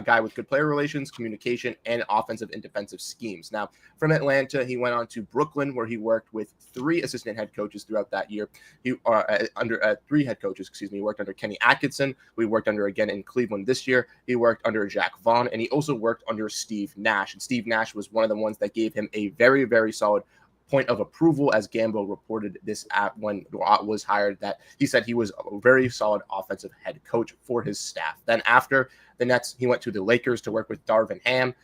guy with good player relations, communication, and offensive and defensive schemes. Now, from Atlanta, he went on to Brooklyn, where he worked with three assistant head coaches throughout that year. He under three head coaches. He worked under Kenny Atkinson. We worked under again in Cleveland this year. He worked under Jack Vaughn, and he also worked under Steve Nash. And Steve Nash was one of the ones that gave him a very, very solid point of approval, as Gambo reported this at when Ott was hired, that he said he was a very solid offensive head coach for his staff. Then after the Nets, he went to the Lakers to work with Darvin Ham.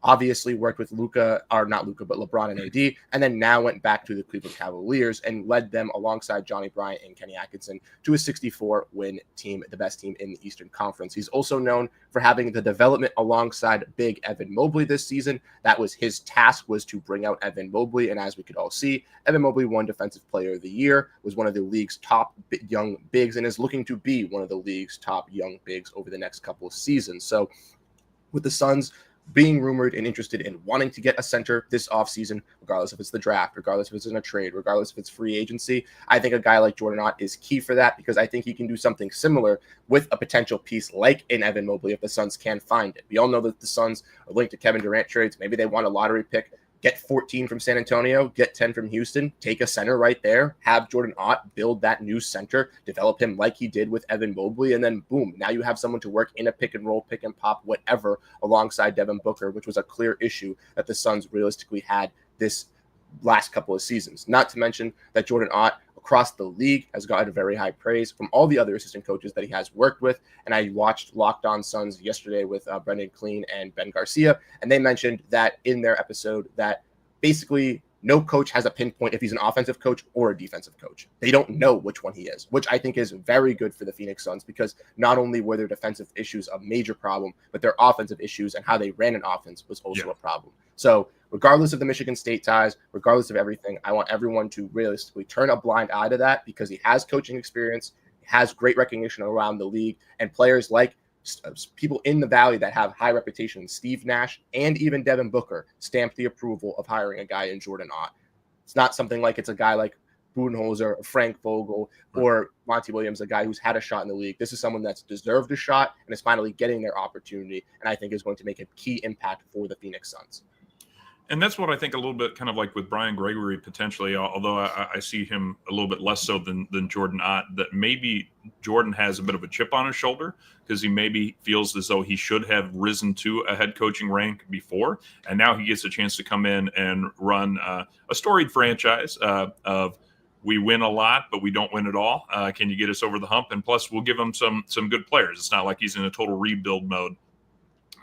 Obviously worked with LeBron and AD, and then now went back to the Cleveland Cavaliers and led them alongside Johnny Bryant and Kenny Atkinson to a 64-win team, the best team in the Eastern Conference. He's also known for having the development alongside big Evan Mobley this season. That was his task, was to bring out Evan Mobley, and as we could all see, Evan Mobley won Defensive Player of the Year, was one of the league's top young bigs, and is looking to be one of the league's top young bigs over the next couple of seasons. So with the Suns being rumored and interested in wanting to get a center this offseason, regardless if it's the draft, regardless if it's in a trade, regardless if it's free agency, I think a guy like Jordan Ott is key for that, because I think he can do something similar with a potential piece like in Evan Mobley if the Suns can find it. We all know that the Suns are linked to Kevin Durant trades. Maybe they want a lottery pick. Get 14 from San Antonio, get 10 from Houston, take a center right there, have Jordan Ott build that new center, develop him like he did with Evan Mobley, and then boom, now you have someone to work in a pick and roll, pick and pop, whatever, alongside Devin Booker, which was a clear issue that the Suns realistically had this last couple of seasons. Not to mention that Jordan Ott across the league has gotten very high praise from all the other assistant coaches that he has worked with. And I watched Locked On Suns yesterday with Brendan Clean and Ben Garcia, and they mentioned that in their episode that basically no coach has a pinpoint if he's an offensive coach or a defensive coach. They don't know which one he is, which I think is very good for the Phoenix Suns, because not only were their defensive issues a major problem, but their offensive issues and how they ran an offense was also a problem. So regardless of the Michigan State ties, regardless of everything, I want everyone to realistically turn a blind eye to that, because he has coaching experience, has great recognition around the league, and players like people in the Valley that have high reputation, Steve Nash and even Devin Booker, stamped the approval of hiring a guy in Jordan Ott. It's not something like it's a guy like Budenholzer, or Frank Vogel, or Monty Williams, a guy who's had a shot in the league. This is someone that's deserved a shot and is finally getting their opportunity, and I think is going to make a key impact for the Phoenix Suns. And that's what I think a little bit kind of like with Brian Gregory potentially, although I see him a little bit less so than Jordan Ott, that maybe Jordan has a bit of a chip on his shoulder because he maybe feels as though he should have risen to a head coaching rank before. And now he gets a chance to come in and run a storied franchise of we win a lot, but we don't win it all. Can you get us over the hump? And plus, we'll give him some good players. It's not like he's in a total rebuild mode.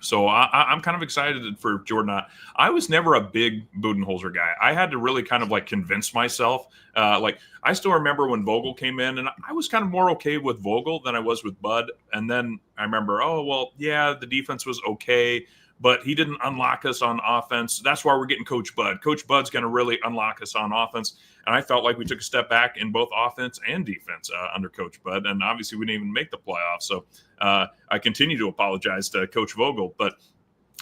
So I'm kind of excited for Jordan Ott. I was never a big Budenholzer guy. I had to really kind of like convince myself. Like I still remember when Vogel came in, and I was kind of more okay with Vogel than I was with Bud. And then I remember, oh well, yeah, the defense was okay, but he didn't unlock us on offense. That's why we're getting Coach Bud. Coach Bud's going to really unlock us on offense. And I felt like we took a step back in both offense and defense under Coach Bud. And obviously, we didn't even make the playoffs. So I continue to apologize to Coach Vogel. But,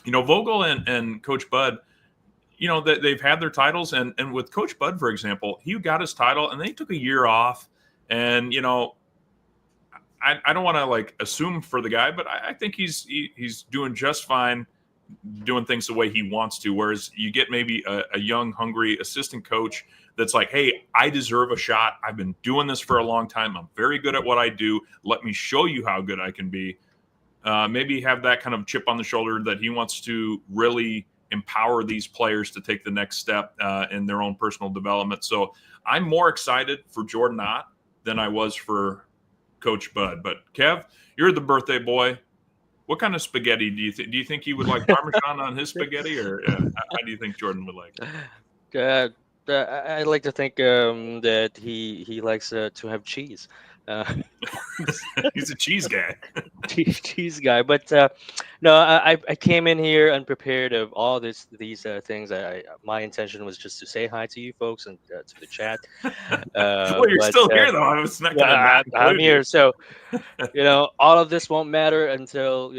Vogel and Coach Bud, they've had their titles. And with Coach Bud, for example, he got his title and then he took a year off. And, I don't want to like assume for the guy, but I think he's doing just fine doing things the way he wants to. Whereas you get maybe a young, hungry assistant coach that's like, hey, I deserve a shot. I've been doing this for a long time. I'm very good at what I do. Let me show you how good I can be. Maybe have that kind of chip on the shoulder that he wants to really empower these players to take the next step in their own personal development. So I'm more excited for Jordan Ott than I was for Coach Bud. But Kev, you're the birthday boy. What kind of spaghetti do you think? Do you think he would like Parmesan on his spaghetti, or how do you think Jordan would like? I like to think that he likes to have cheese. He's a cheese guy. cheese guy. But no, I came in here unprepared of all these things. My intention was just to say hi to you folks and to the chat. Well, you're still here though. I was not gonna. I'm here, so all of this won't matter until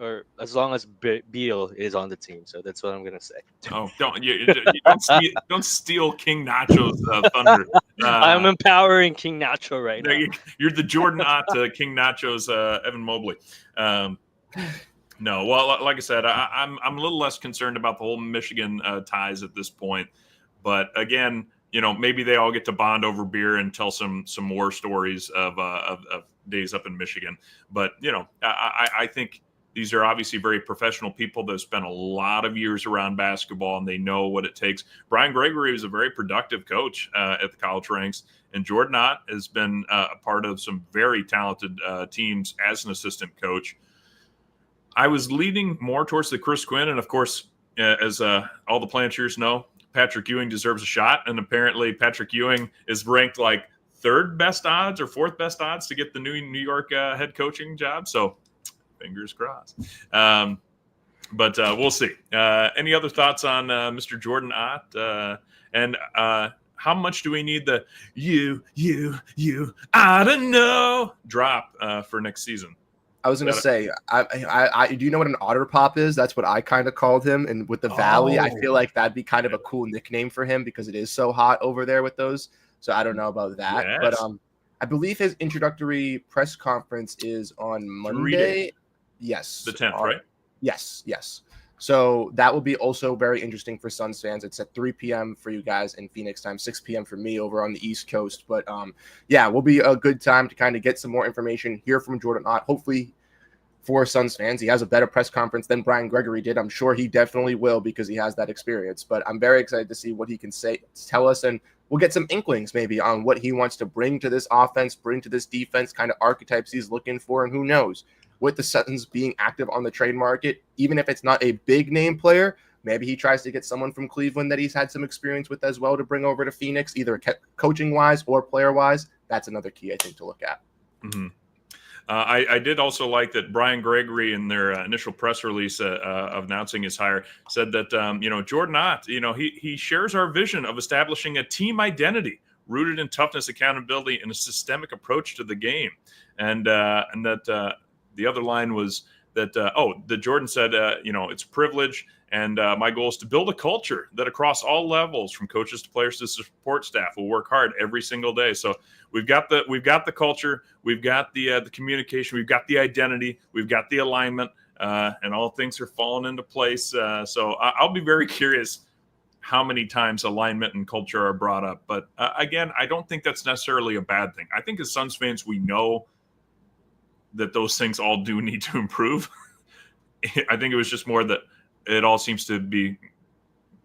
or as long as Beal is on the team. So that's what I'm gonna say. Oh, don't steal King Nacho's thunder. I'm empowering King Nacho right now. You're the Jordan Ott to King Nacho's Evan Mobley. No, well, like I said, I'm a little less concerned about the whole Michigan ties at this point. But again, maybe they all get to bond over beer and tell some war stories of days up in Michigan. But I think these are obviously very professional people that have spent a lot of years around basketball, and they know what it takes. Brian Gregory is a very productive coach at the college ranks, and Jordan Ott has been a part of some very talented teams as an assistant coach. I was leaning more towards the Chris Quinn, and of course, as all the Planchers know, Patrick Ewing deserves a shot, and apparently Patrick Ewing is ranked like third best odds or fourth best odds to get the New York head coaching job. So fingers crossed. But we'll see. Any other thoughts on Mr. Jordan Ott? And how much do we need the I don't know drop for next season? I was going to say, I do you know what an otter pop is? That's what I kind of called him. And with the Valley, I feel like that'd be kind of a cool nickname for him because it is so hot over there with those. So I don't know about that. Yes. But I believe his introductory press conference is on Monday. Yes. The 10th, right? Yes. So that will be also very interesting for Suns fans. It's at 3 p.m. for you guys in Phoenix time, 6 p.m. for me over on the East Coast. But yeah, will be a good time to kind of get some more information, hear from Jordan Ott. Hopefully for Suns fans, he has a better press conference than Brian Gregory did. I'm sure he definitely will because he has that experience. But I'm very excited to see what he can tell us, and we'll get some inklings maybe on what he wants to bring to this offense, bring to this defense, kind of archetypes he's looking for, and who knows. With the Suns being active on the trade market, even if it's not a big name player, maybe he tries to get someone from Cleveland that he's had some experience with as well to bring over to Phoenix, either coaching wise or player wise. That's another key, I think, to look at. Mm-hmm. I did also like that Brian Gregory in their initial press release of announcing his hire said that, Jordan Ott, he shares our vision of establishing a team identity rooted in toughness, accountability, and a systemic approach to the game. And that the other line was that, that Jordan said, it's a privilege. And my goal is to build a culture that across all levels, from coaches to players to support staff, will work hard every single day. So we've got the culture, we've got the communication, we've got the identity, we've got the alignment, and all things are falling into place. So I'll be very curious how many times alignment and culture are brought up. But again, I don't think that's necessarily a bad thing. I think as Suns fans, we know that those things all do need to improve. I think it was just more that it all seems to be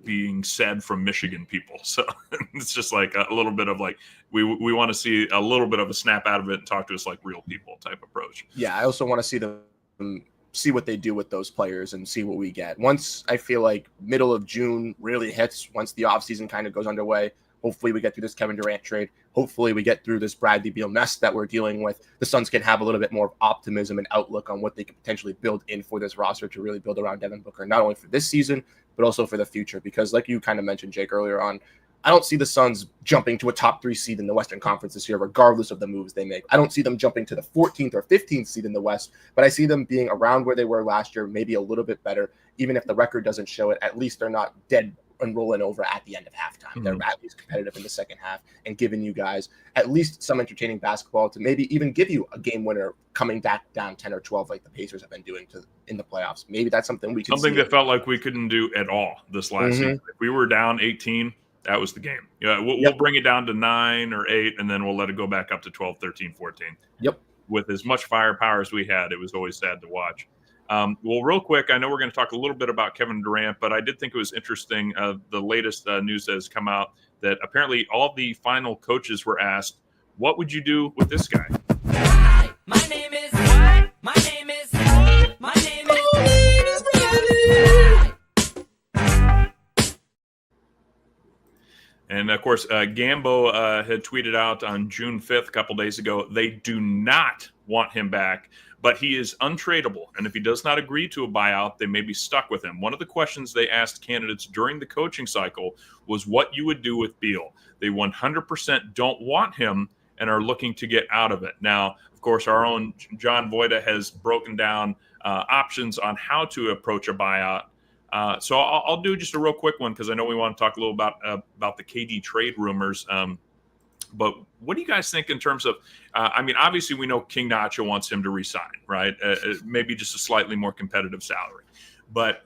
being said from Michigan people. So it's just like a little bit of like, we want to see a little bit of a snap out of it and talk to us like real people type approach. Yeah. I also want to see them see what they do with those players and see what we get. Once I feel like middle of June really hits, once the offseason kind of goes underway, hopefully we get through this Kevin Durant trade. Hopefully we get through this Bradley Beal mess that we're dealing with. The Suns can have a little bit more optimism and outlook on what they could potentially build in for this roster to really build around Devin Booker, not only for this season, but also for the future. Because like you kind of mentioned, Jake, earlier on, I don't see the Suns jumping to a top 3 seed in the Western Conference this year, regardless of the moves they make. I don't see them jumping to the 14th or 15th seed in the West, but I see them being around where they were last year, maybe a little bit better. Even if the record doesn't show it, at least they're not dead and rolling over at the end of halftime. Mm-hmm. They're at least competitive in the second half and giving you guys at least some entertaining basketball to maybe even give you a game winner coming back down 10 or 12 like the Pacers have been doing in the playoffs. Maybe that's something we can see. That felt like we couldn't do at all this last season. If we were down 18, that was the game. Yeah, we'll bring it down to 9 or 8, and then we'll let it go back up to 12, 13, 14. Yep. With as much firepower as we had, it was always sad to watch. Well, real quick, I know we're going to talk a little bit about Kevin Durant, but I did think it was interesting. The latest news that has come out that apparently all the final coaches were asked, what would you do with this guy? Hi, my name is my name is my name is And of course, Gambo had tweeted out on June 5th, a couple days ago, they do not want him back, but he is untradeable. And if he does not agree to a buyout, they may be stuck with him. One of the questions they asked candidates during the coaching cycle was what you would do with Beal. They 100% don't want him and are looking to get out of it. Now, of course, our own John Voida has broken down options on how to approach a buyout. So I'll do just a real quick one because I know we want to talk a little about the KD trade rumors. But what do you guys think in terms of, I mean, obviously we know King Nacho wants him to resign, right? Maybe just a slightly more competitive salary. But,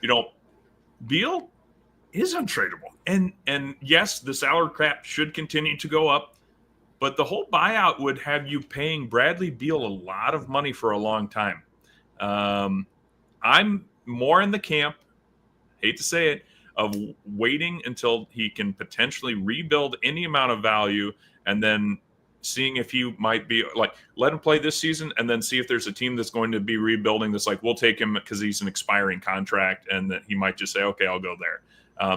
you know, Beal is untradeable. And yes, the salary cap should continue to go up. But the whole buyout would have you paying Bradley Beal a lot of money for a long time. I'm more in the camp, hate to say it, of waiting until he can potentially rebuild any amount of value and then seeing if he might be like, let him play this season and then see if there's a team that's going to be rebuilding this. Like, we'll take him because he's an expiring contract and that he might just say, okay, I'll go there.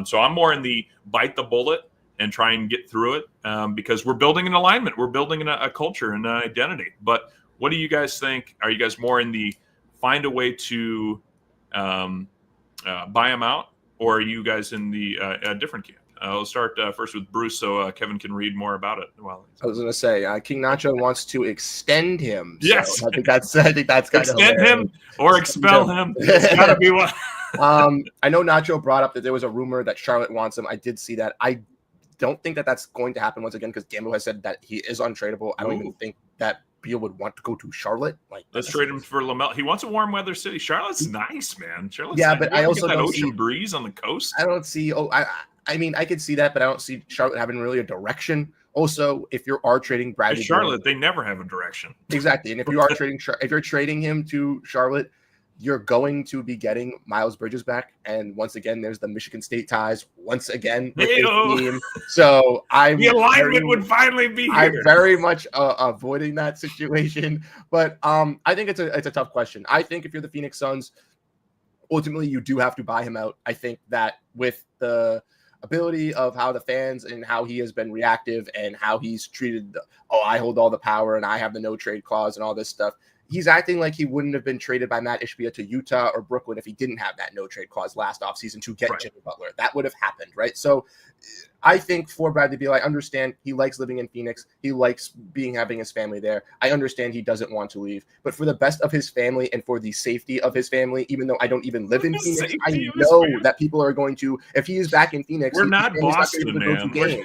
So I'm more in the bite the bullet and try and get through it because we're building an alignment. We're building a culture and an identity. But what do you guys think? Are you guys more in the find a way to buy him out? Or are you guys in the different camp? Let's start first with Bruce so Kevin can read more about it. I was going to say, King Nacho wants to extend him. So yes. I think that's kind of extend him or expel him. It's got to be one. I know Nacho brought up that there was a rumor that Charlotte wants him. I did see that. I don't think that that's going to happen once again because Gambo has said that he is untradeable. I don't even think that Beal would want to go to Charlotte. Like, let's trade him for LaMelo. He wants a warm weather city. Charlotte's nice, man. Charlotte's yeah, nice. But I also that don't ocean see breeze on the coast. I don't see. I mean, I could see that, but I don't see Charlotte having really a direction. Also, if you are trading Bradley, Charlotte, they never have a direction. Exactly, and if you are trading him to Charlotte, you're going to be getting Miles Bridges back, and once again, there's the Michigan State ties once again with this team. So the alignment would finally be here. I'm very much avoiding that situation, but I think it's a tough question. I think if you're the Phoenix Suns, ultimately you do have to buy him out. I think that with the ability of how the fans and how he has been reactive and how he's treated, I hold all the power and I have the no trade clause and all this stuff. He's acting like he wouldn't have been traded by Matt Ishbia to Utah or Brooklyn if he didn't have that no trade clause last offseason to get Jimmy Butler. That would have happened, right? So I think for Bradley Beal, I understand he likes living in Phoenix. He likes having his family there. I understand he doesn't want to leave. But for the best of his family and for the safety of his family, even though I don't even live in Phoenix, I know that people are going to, if he is back in Phoenix, we're not Boston, man.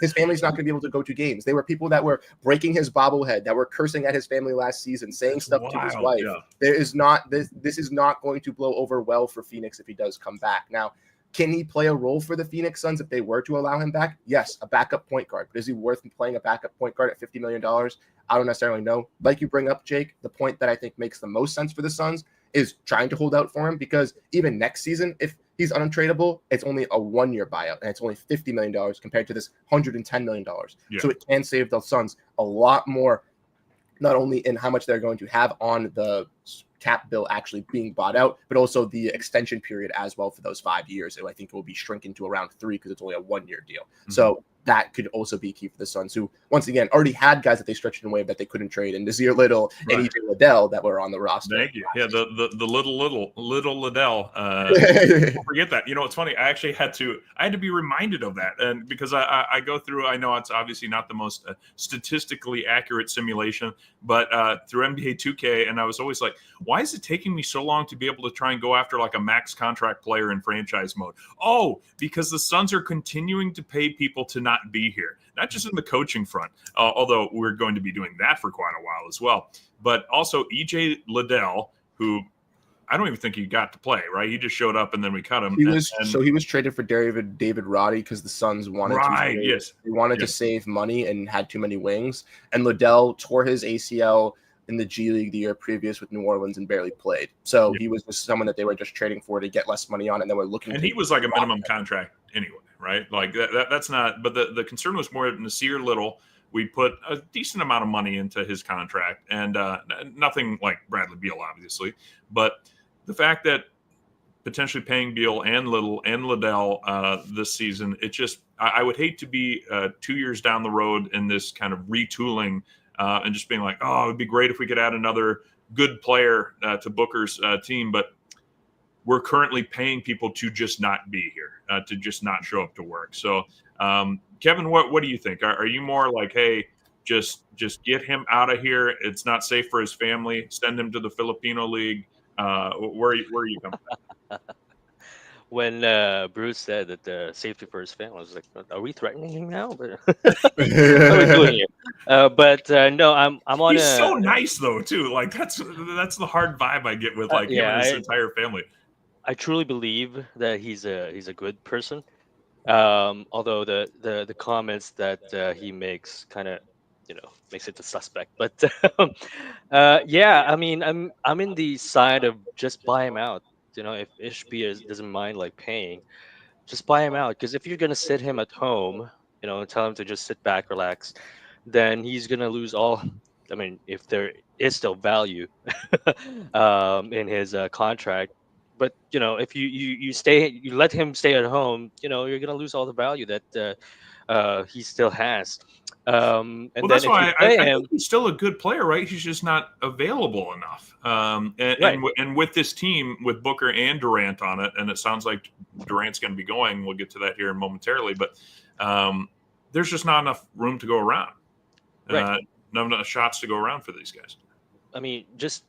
His family's not going to be able to go to games. They were people that were breaking his bobblehead, that were cursing at his family last season, saying stuff to his wife. Yeah. There is not this is not going to blow over well for Phoenix if he does come back. Now, can he play a role for the Phoenix Suns if they were to allow him back? Yes, a backup point guard. But is he worth playing a backup point guard at $50 million? I don't necessarily know. Like you bring up, Jake, the point that I think makes the most sense for the Suns is trying to hold out for him because even next season, if he's untradeable, it's only a 1-year buyout, and it's only $50 million compared to this $110 million. Yeah. So it can save the Suns a lot more not only in how much they're going to have on the cap bill actually being bought out, but also the extension period as well for those 5 years. I think it will be shrinking to around 3 because it's only a 1-year deal. Mm-hmm. So that could also be key for the Suns, who once again already had guys that they stretched and waived that they couldn't trade, and Nasir Little and EJ Liddell that were on the roster. Thank you. Yeah, the little Liddell. Don't forget that. You know, it's funny. I had to be reminded of that, and because I go through. I know it's obviously not the most statistically accurate simulation, but through NBA 2K, and I was always like, why is it taking me so long to be able to try and go after like a max contract player in franchise mode? Oh, because the Suns are continuing to pay people to not be here, not just in the coaching front, although we're going to be doing that for quite a while as well, but also EJ Liddell, who I don't even think he got to play, right? He just showed up and then we cut him. He was traded for David Roddy because the Suns wanted to save money and had too many wings. And Liddell tore his ACL in the G League the year previous with New Orleans and barely played. So he was just someone that they were just trading for to get less money on, and they were looking. And he was like a minimum contract anyway, right? Like that's not. But the concern was more Nasir Little. We put a decent amount of money into his contract, and nothing like Bradley Beal, obviously, but the fact that potentially paying Beal and Little and Liddell this season, it just I would hate to be 2 years down the road in this kind of retooling. And just being like, oh, it would be great if we could add another good player to Booker's team. But we're currently paying people to just not be here, to just not show up to work. So, Kevin, what do you think? Are you more like, hey, just get him out of here? It's not safe for his family. Send him to the Filipino League. Where are you coming from? When Bruce said that the safety for his family, I was like, "Are we threatening him now?" But what are we doing here? But no, I'm on. He's so nice though, too. Like that's the hard vibe I get with like him and his entire family. I truly believe that he's a good person. Although the comments that he makes kind of makes it a suspect. But yeah, I mean, I'm in the side of just buy him out. If Ishbia doesn't mind like paying, just buy him out. Because if you're gonna sit him at home, and tell him to just sit back, relax, then he's gonna lose all. I mean, if there is still value in his contract, but if you let him stay at home, you're gonna lose all the value that he still has. And well, that's why I think he's still a good player, right? He's just not available enough. And with this team, with Booker and Durant on it, and it sounds like Durant's going to be going. We'll get to that here momentarily, but there's just not enough room to go around. Not enough shots to go around for these guys. I mean, just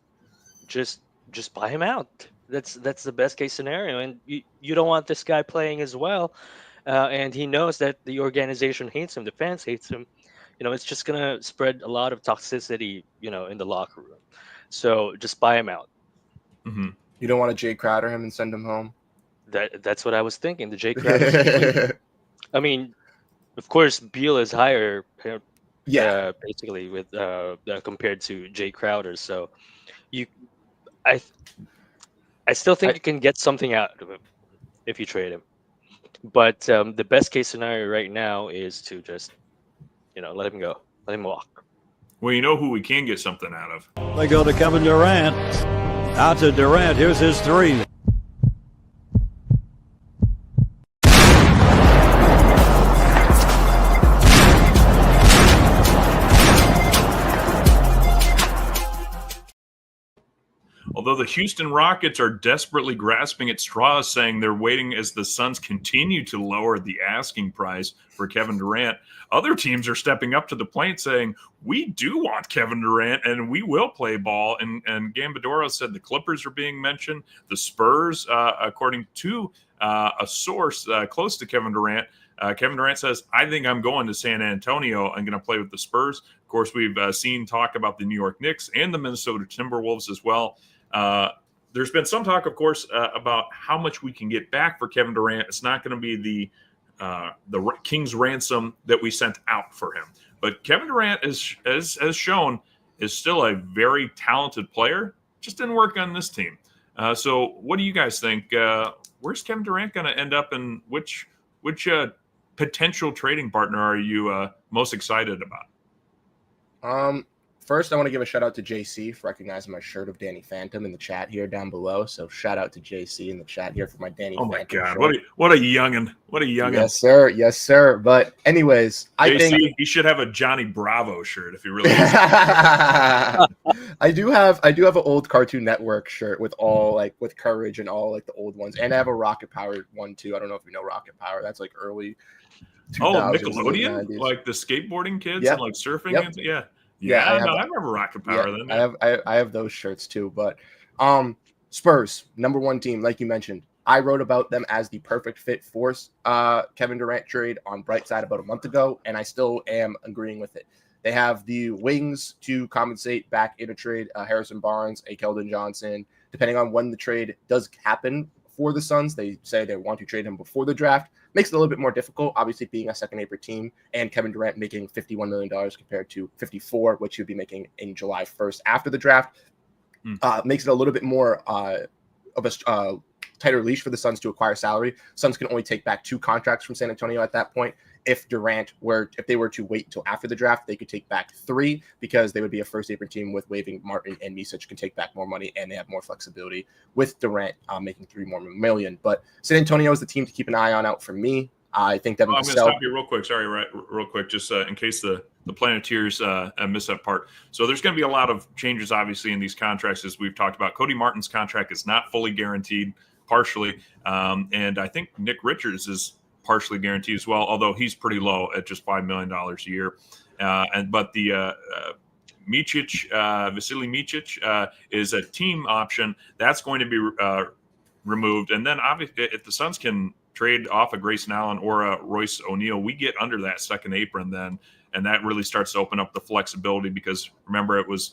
buy him out. That's the best case scenario, and you don't want this guy playing as well. And he knows that the organization hates him, the fans hates him. It's just gonna spread a lot of toxicity, in the locker room. So just buy him out. Mm-hmm. You don't want to Jay Crowder him and send him home? That's what I was thinking. The Jay Crowder. I mean, of course, Beal is higher. Basically with compared to Jay Crowder. So I still think you can get something out of him if you trade him. But the best case scenario right now is to just, let him go, let him walk. Well, you know who we can get something out of? They go to Kevin Durant. Out to Durant. Here's his three. Although the Houston Rockets are desperately grasping at straws, saying they're waiting as the Suns continue to lower the asking price for Kevin Durant, other teams are stepping up to the plate saying, we do want Kevin Durant and we will play ball. And Gambadoro said the Clippers are being mentioned. The Spurs, according to a source close to Kevin Durant says, I think I'm going to San Antonio. I'm going to play with the Spurs. Of course, we've seen talk about the New York Knicks and the Minnesota Timberwolves as well. There's been some talk, of course, about how much we can get back for Kevin Durant. It's not going to be the King's ransom that we sent out for him. But Kevin Durant, as shown, is still a very talented player. Just didn't work on this team. So what do you guys think? Where's Kevin Durant going to end up, and which potential trading partner are you most excited about? first, I want to give a shout out to JC for recognizing my shirt of Danny Phantom in the chat here down below. So shout out to JC in the chat here for my Danny Oh my Phantom God, shirt. what a youngin! What a youngin! Yes, sir. Yes, sir. But anyways, I JC, think he should have a Johnny Bravo shirt if he really. I do have an old Cartoon Network shirt with Courage and all like the old ones, and I have a Rocket Power one too. I don't know if you know Rocket Power. That's like early 2000s, late Nickelodeon, 90s. like the skateboarding kids Yep. and like surfing. Yep. And, Yeah, I I have remember Rocket Power. Then I have those shirts too. But Spurs, number one team, like you mentioned. I wrote about them as the perfect fit for Kevin Durant trade on Brightside about a month ago, and I still am agreeing with it. They have the wings to compensate back in a trade. Harrison Barnes, a Keldon Johnson, depending on when the trade does happen for the Suns. They say they want to trade him before the draft. Makes it a little bit more difficult, obviously being a second April team and Kevin Durant making $51 million compared to $54, which he would be making in July 1st after the draft. Makes it a little bit more of a tighter leash for the Suns to acquire salary. Suns can only take back 2 contracts from San Antonio at that point. If they were to wait until after the draft, they could take back 3 because they would be a first April team with waiving Martin, and Micic can take back more money, and they have more flexibility with Durant making $3 more million. But San Antonio is the team to keep an eye on out for me. I think Devin I'm going to stop you real quick. Sorry, real quick, just in case the Planeteers missed that part. So there's going to be a lot of changes, obviously, in these contracts, as we've talked about. Cody Martin's contract is not fully guaranteed, partially, and I think Nick Richards is partially guaranteed as well, although he's pretty low at just $5 million a year. But the Vasily Micic is a team option that's going to be removed. And then obviously, if the Suns can trade off a Grayson Allen or a Royce O'Neal, we get under that second apron then, and that really starts to open up the flexibility because remember, it was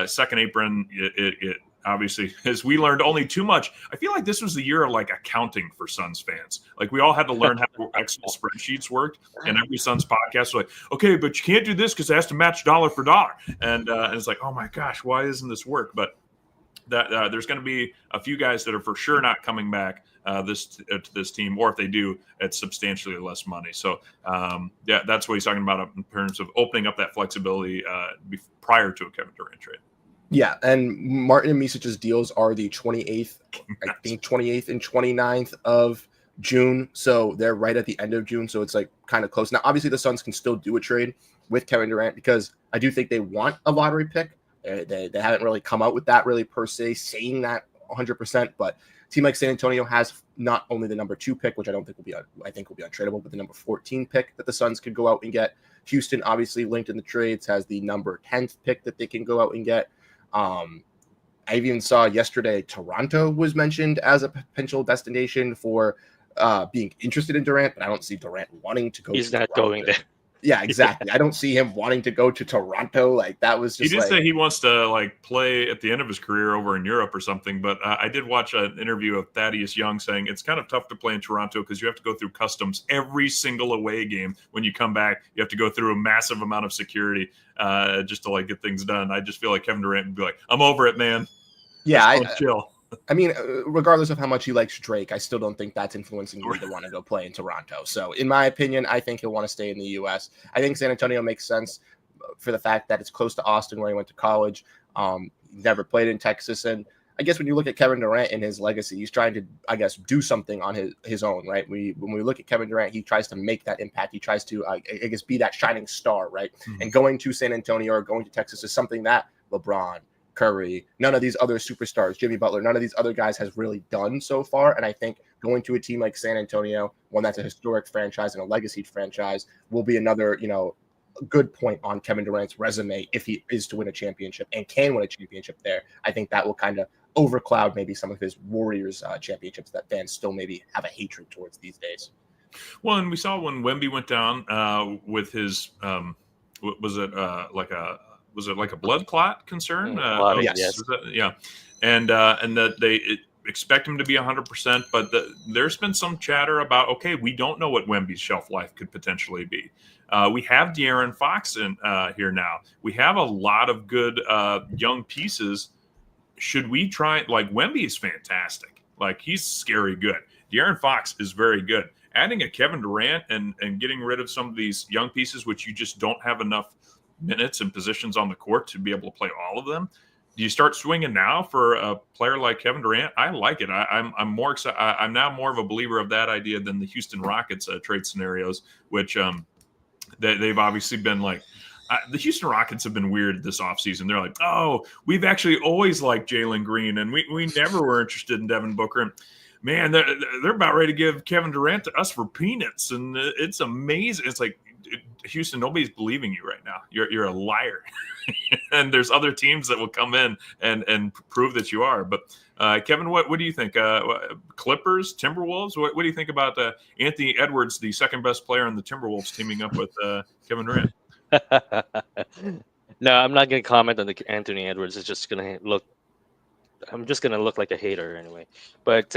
second apron. It obviously, as we learned only too much. I feel like this was the year of like accounting for Suns fans. Like we all had to learn how Excel spreadsheets worked, and every Suns podcast was like, okay, but you can't do this because it has to match dollar for dollar. And it's like, oh my gosh, why doesn't this work? But that there's going to be a few guys that are for sure not coming back to this team, or if they do, it's substantially less money. So that's what he's talking about in terms of opening up that flexibility prior to a Kevin Durant trade. Yeah, and Martin and Misic's deals are the 28th, I think 28th and 29th of June. So they're right at the end of June. So it's like kind of close. Now, obviously, the Suns can still do a trade with Kevin Durant because I do think they want a lottery pick. They haven't really come out with that really per se, saying that 100%. But a team like San Antonio has not only the number 2 pick, which I think will be untradeable, but the number 14 pick that the Suns could go out and get. Houston, obviously linked in the trades, has the number 10th pick that they can go out and get. I even saw yesterday Toronto was mentioned as a potential destination for being interested in Durant, but I don't see Durant wanting to go. He's to not Toronto. going there. Yeah, exactly. I don't see him wanting to go to Toronto. Like that was just. He did say he wants to like play at the end of his career over in Europe or something. But I did watch an interview of Thaddeus Young saying it's kind of tough to play in Toronto because you have to go through customs every single away game. When you come back, you have to go through a massive amount of security just to like get things done. I just feel like Kevin Durant would be like, "I'm over it, man." Yeah, chill. I mean, regardless of how much he likes Drake, I still don't think that's influencing him to want to go play in Toronto. So, in my opinion, I think he'll want to stay in the U.S. I think San Antonio makes sense for the fact that it's close to Austin, where he went to college. Never played in Texas, and I guess when you look at Kevin Durant and his legacy, he's trying to, I guess, do something on his own, right? When we look at Kevin Durant, he tries to make that impact. He tries to, I guess, be that shining star, right? Mm-hmm. And going to San Antonio or going to Texas is something that LeBron, Curry, none of these other superstars, Jimmy Butler, none of these other guys has really done so far. And I think going to a team like San Antonio, one that's a historic franchise and a legacy franchise, will be another, a good point on Kevin Durant's resume if he is to win a championship and can win a championship there. I think that will kind of overcloud maybe some of his Warriors championships that fans still maybe have a hatred towards these days. Well, and we saw when Wemby went down with his, was it like a blood clot concern? Yes. Yeah. And that they expect him to be 100%, but there's been some chatter about, okay, we don't know what Wemby's shelf life could potentially be. We have De'Aaron Fox in here now. We have a lot of good young pieces. Should we try, like Wemby is fantastic. Like he's scary good. De'Aaron Fox is very good. Adding a Kevin Durant and getting rid of some of these young pieces, which you just don't have enough minutes and positions on the court to be able to play all of them. Do you start swinging now for a player like Kevin Durant? I like it. I'm more excited. I'm now more of a believer of that idea than the Houston Rockets trade scenarios, which they've obviously been like. The Houston Rockets have been weird this offseason. They're like, oh, we've actually always liked Jalen Green, and we never were interested in Devin Booker. And man, they're about ready to give Kevin Durant to us for peanuts, and it's amazing. It's like, Houston, nobody's believing you right now. You're a liar. And there's other teams that will come in and prove that you are. But Kevin, what do you think? Clippers, Timberwolves? What do you think about Anthony Edwards, the second best player on the Timberwolves, teaming up with Kevin Durant? No, I'm not going to comment on the Anthony Edwards. It's just going to look. I'm just going to look like a hater anyway. But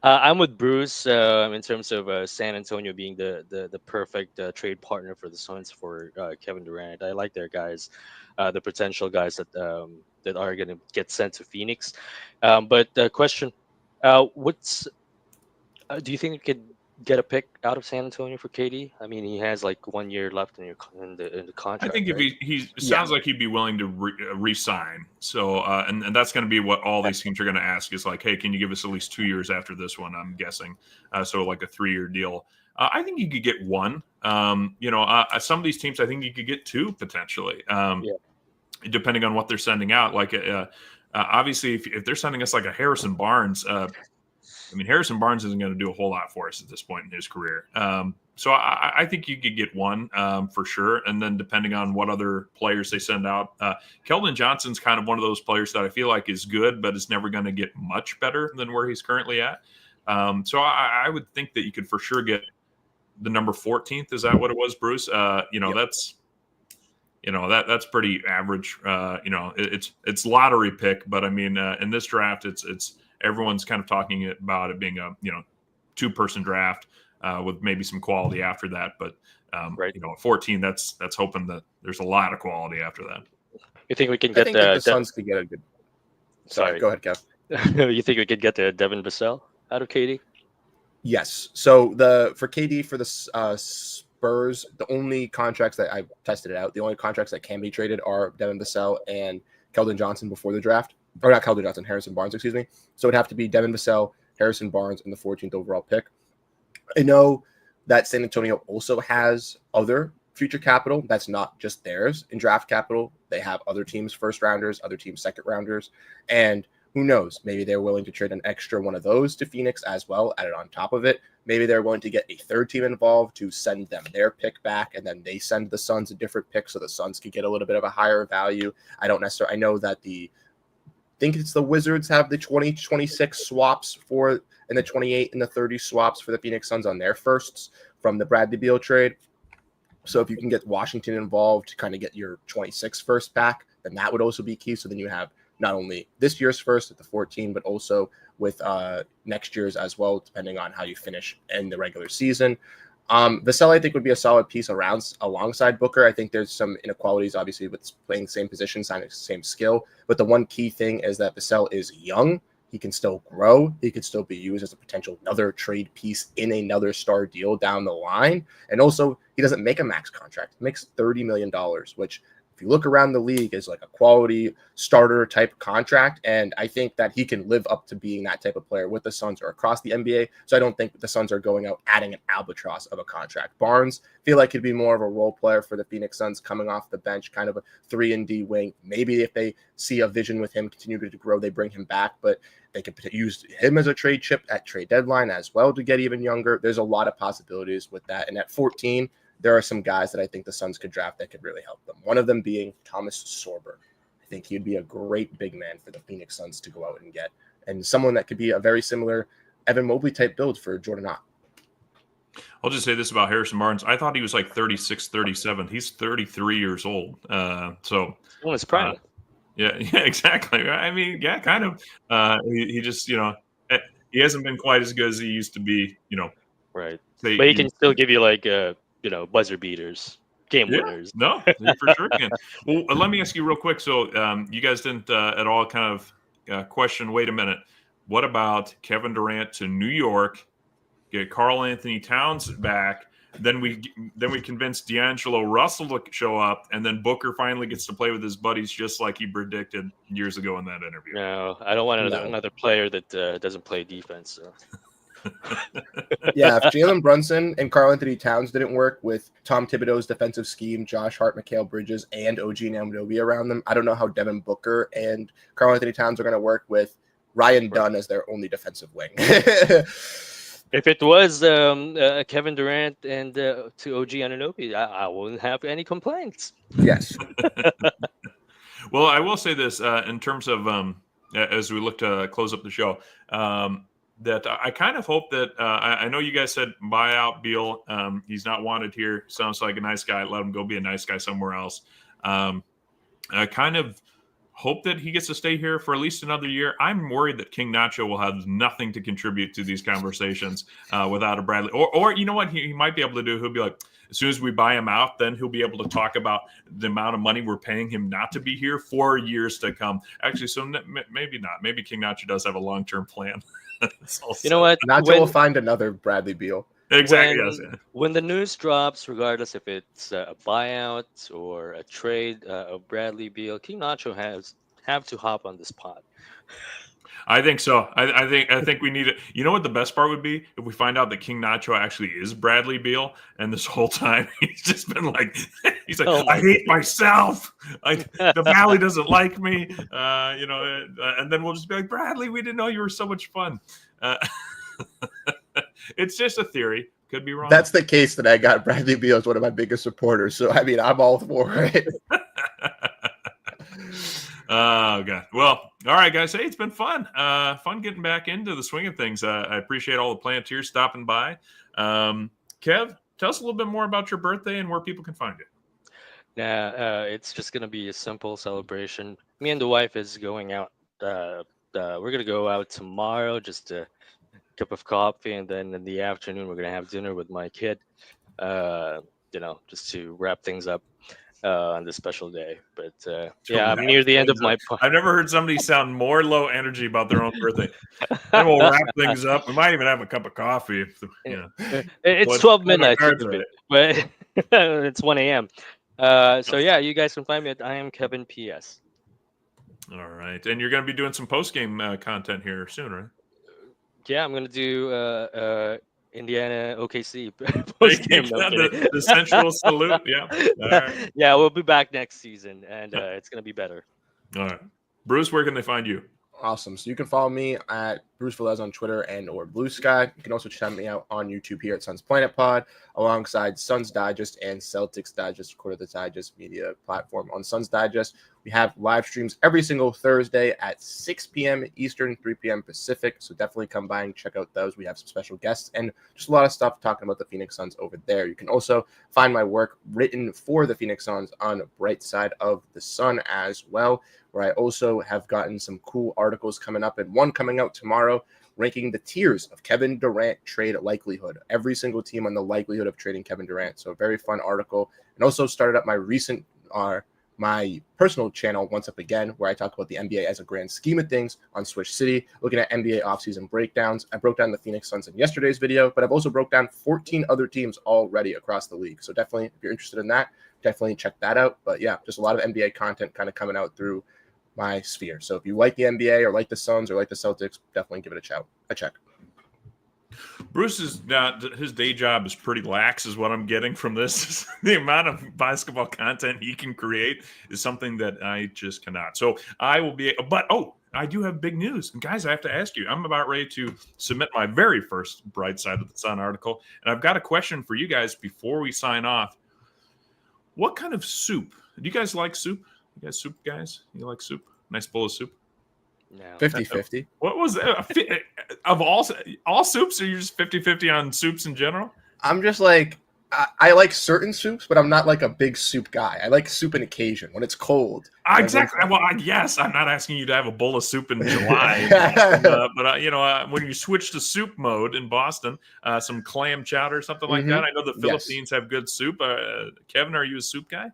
I'm with Bruce in terms of San Antonio being the perfect trade partner for the Suns for Kevin Durant. I like their guys, the potential guys that are going to get sent to Phoenix. But the question, do you think you could get a pick out of San Antonio for KD? I mean, he has like 1 year left in the contract. I think if he sounds like he'd be willing to re-sign. So, and that's going to be what all these teams are going to ask is like, hey, can you give us at least 2 years after this one? I'm guessing. So like a 3-year deal. I think you could get one. Some of these teams, I think you could get two potentially, depending on what they're sending out. Like, obviously, if they're sending us like a Harrison Barnes, Harrison Barnes isn't going to do a whole lot for us at this point in his career. So I think you could get one for sure. And then depending on what other players they send out, Keldon Johnson's kind of one of those players that I feel like is good, but is never going to get much better than where he's currently at. So I would think that you could for sure get the number 14th. Is that what it was, Bruce? That's pretty average. It's lottery pick, but I mean, in this draft, it's everyone's kind of talking about it being a 2-person draft with maybe some quality after that. But 14, that's hoping that there's a lot of quality after that. You think we can get the Suns could get a good? Sorry, go ahead, Kev. You think we could get the Devin Vassell out of KD? Yes. So for KD for the Spurs, the only contracts that I tested it out, the only contracts that can be traded are Devin Vassell and Keldon Johnson before the draft. Or not Keldon Johnson, Harrison Barnes, excuse me. So it'd have to be Devin Vassell, Harrison Barnes, and the 14th overall pick. I know that San Antonio also has other future capital that's not just theirs in draft capital. They have other teams' first rounders, other teams' second rounders, and who knows? Maybe they're willing to trade an extra one of those to Phoenix as well, added on top of it. Maybe they're willing to get a third team involved to send them their pick back, and then they send the Suns a different pick so the Suns could get a little bit of a higher value. I know that I think it's the Wizards have the 2026 swaps and the 28 and the 30 swaps for the Phoenix Suns on their firsts from the Bradley Beal trade. So if you can get Washington involved to kind of get your 26 first back, then that would also be key. So then you have not only this year's first at the 14, but also with next year's as well, depending on how you finish in the regular season. Vassell, I think, would be a solid piece alongside Booker. I think there's some inequalities, obviously, with playing the same position, same skill. But the one key thing is that Vassell is young. He can still grow. He could still be used as a potential another trade piece in another star deal down the line. And also, he doesn't make a max contract. He makes $30 million, which, if you look around the league, is like a quality starter type contract. And I think that he can live up to being that type of player with the Suns or across the NBA. So I don't think the Suns are going out adding an albatross of a contract. Barnes, feel like he'd be more of a role player for the Phoenix Suns coming off the bench, kind of a 3-and-D wing. Maybe if they see a vision with him continue to grow, they bring him back. But they could use him as a trade chip at trade deadline as well to get even younger. There's a lot of possibilities with that. And at 14, there are some guys that I think the Suns could draft that could really help them. One of them being Thomas Sorber. I think he'd be a great big man for the Phoenix Suns to go out and get, and someone that could be a very similar Evan Mobley type build for Jordan Ott. I'll just say this about Harrison Barnes. I thought he was like 36, 37. He's 33 years old. It's prime. Yeah, exactly. I mean, yeah, kind of. He just, he hasn't been quite as good as he used to be, Right. But he can still give you like, buzzer beaters, game winners. No, for sure can. Well, let me ask you real quick. So you guys didn't at all kind of question, wait a minute, what about Kevin Durant to New York, get Karl Anthony Towns back, then we convince D'Angelo Russell to show up, and then Booker finally gets to play with his buddies just like he predicted years ago in that interview. No, I don't want No. another player that doesn't play defense. So. Yeah, if Jalen Brunson and Karl Anthony Towns didn't work with Tom Thibodeau's defensive scheme, Josh Hart, Mikal Bridges, and OG Anunoby around them, I don't know how Devin Booker and Karl Anthony Towns are going to work with Ryan Dunn as their only defensive wing. If it was Kevin Durant and to OG Anunoby, I wouldn't have any complaints. Yes. Well, I will say this in terms of as we look to close up the show, that I kind of hope that I know you guys said buy out Beal. He's not wanted here. Sounds like a nice guy. Let him go be a nice guy somewhere else. I kind of hope that he gets to stay here for at least another year. I'm worried that King Nacho will have nothing to contribute to these conversations without a Bradley. Or you know what he might be able to do? He'll be like, as soon as we buy him out, then he'll be able to talk about the amount of money we're paying him not to be here for years to come. Actually, so maybe not. Maybe King Nacho does have a long-term plan. You know what? Nacho will find another Bradley Beal. Exactly. Yes. When the news drops, regardless if it's a buyout or a trade of Bradley Beal, King Nacho have to hop on this pod. I think so. I think we need it. You know what the best part would be if we find out that King Nacho actually is Bradley Beal, and this whole time he's just been like, I hate myself. The Valley doesn't like me. And then we'll just be like, Bradley, we didn't know you were so much fun. It's just a theory. Could be wrong. That's the case that I got Bradley Beal as one of my biggest supporters. So I mean, I'm all for it. Oh, God. Well, all right, guys. Hey, it's been fun. Fun getting back into the swing of things. I appreciate all the Planteers stopping by. Kev, tell us a little bit more about your birthday and where people can find you. Yeah, it's just going to be a simple celebration. Me and the wife is going out. We're going to go out tomorrow, just a cup of coffee. And then in the afternoon, we're going to have dinner with my kid, just to wrap things up. On this special day, but I'm near the end of my. I've never heard somebody sound more low energy about their own birthday. Then we'll wrap things up. We might even have a cup of coffee. It's 12 midnight, but it's 1 a.m. You guys can find me at I am Kevin PS. All right, and you're going to be doing some post game content here soon, right? Yeah, I'm going to do Indiana OKC post-game. The sensual salute. Yeah. All right. Yeah, we'll be back next season, and it's going to be better. All right. Bruce, where can they find you? Awesome. So you can follow me at Bruce Velez on Twitter and or Blue Sky. You can also check me out on YouTube here at Suns Planet Pod, alongside Suns Digest and Celtics Digest, according to the Digest media platform. On Suns Digest, we have live streams every single Thursday at 6 p.m. Eastern, 3 p.m. Pacific. So definitely come by and check out those. We have some special guests and just a lot of stuff talking about the Phoenix Suns over there. You can also find my work written for the Phoenix Suns on Bright Side of the Sun as well, where I also have gotten some cool articles coming up, and one coming out tomorrow ranking the tiers of Kevin Durant trade likelihood. Every single team on the likelihood of trading Kevin Durant. So a very fun article. And also started up my personal channel once up again, where I talk about the NBA as a grand scheme of things on Switch City, looking at NBA offseason breakdowns. I broke down the Phoenix Suns in yesterday's video, but I've also broke down 14 other teams already across the league. So definitely, if you're interested in that, definitely check that out. But yeah, just a lot of NBA content kind of coming out through my sphere. So if you like the NBA or like the Suns or like the Celtics, definitely give it a check. Bruce is his day job is pretty lax, is what I'm getting from this. The amount of basketball content he can create is something that I just cannot. So I will be, but I do have big news. And guys, I have to ask you, I'm about ready to submit my very first Bright Side of the Sun article. And I've got a question for you guys before we sign off. What kind of soup? Do you guys like soup? You guys soup guys? You like soup? Nice bowl of soup? No. 50-50. What was that? Of all soups, are you just 50-50 on soups in general? I'm just like, I like certain soups, but I'm not like a big soup guy. I like soup on occasion when it's cold. Exactly. Yes, I'm not asking you to have a bowl of soup in July, but when you switch to soup mode in Boston, some clam chowder or something like that. I know the Philippines have good soup. Kevin, are you a soup guy?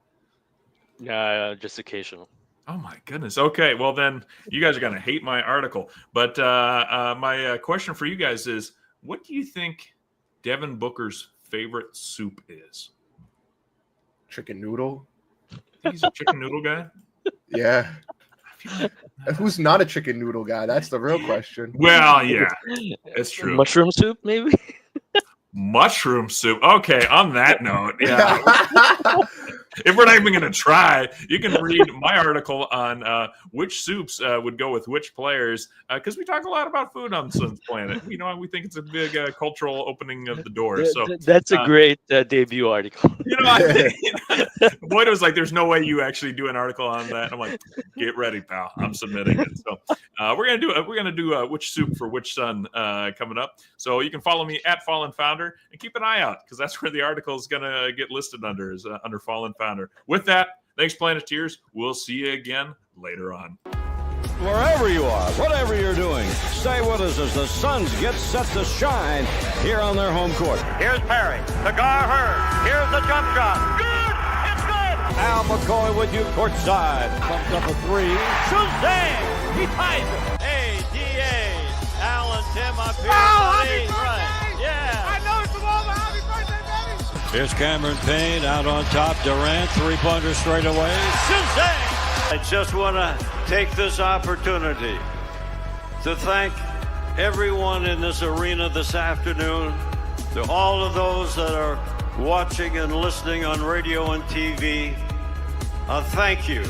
Just occasional. Oh, my goodness. Okay, well, then you guys are going to hate my article. But my question for you guys is, what do you think Devin Booker's favorite soup is. Chicken noodle. He's a chicken noodle guy. Yeah. Who's not a chicken noodle guy? That's the real question. Well, yeah, it's true. Mushroom soup, maybe. Mushroom soup. Okay, on that note, yeah. If we're not even going to try, you can read my article on which soups would go with which players, because we talk a lot about food on Sun's Planet. You know, we think it's a big cultural opening of the door. So That's a great debut article. you know, I think Boyd was like, "There's no way you actually do an article on that." I'm like, "Get ready, pal. I'm submitting it." So we're gonna do which soup for which Sun coming up. So you can follow me at Fallen Founder and keep an eye out, because that's where the article is gonna get listed under, is under Fallen Founder. With that, thanks, Planeteers. We'll see you again later on. Wherever you are, whatever you're doing, stay with us as the Suns get set to shine here on their home court. Here's Perry. Cigar Hurd. Here's the jump shot. Good. It's good. Al McCoy with you courtside. Pumped up a three. Shazam. He ties it. ADA. Al and Tim up here. happy birthday! Right. Yeah. I know it's a moment. Happy birthday, baby! Here's Cameron Payne out on top. Durant, three-pointer straight away. Shazam. I just want to take this opportunity to thank everyone in this arena this afternoon, to all of those that are watching and listening on radio and TV. Thank you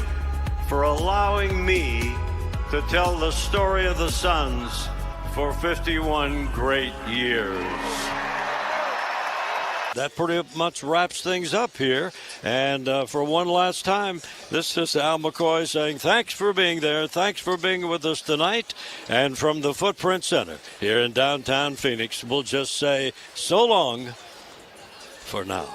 for allowing me to tell the story of the Suns for 51 great years. That pretty much wraps things up here. And for one last time, this is Al McCoy saying thanks for being there. Thanks for being with us tonight. And from the Footprint Center here in downtown Phoenix, we'll just say so long for now.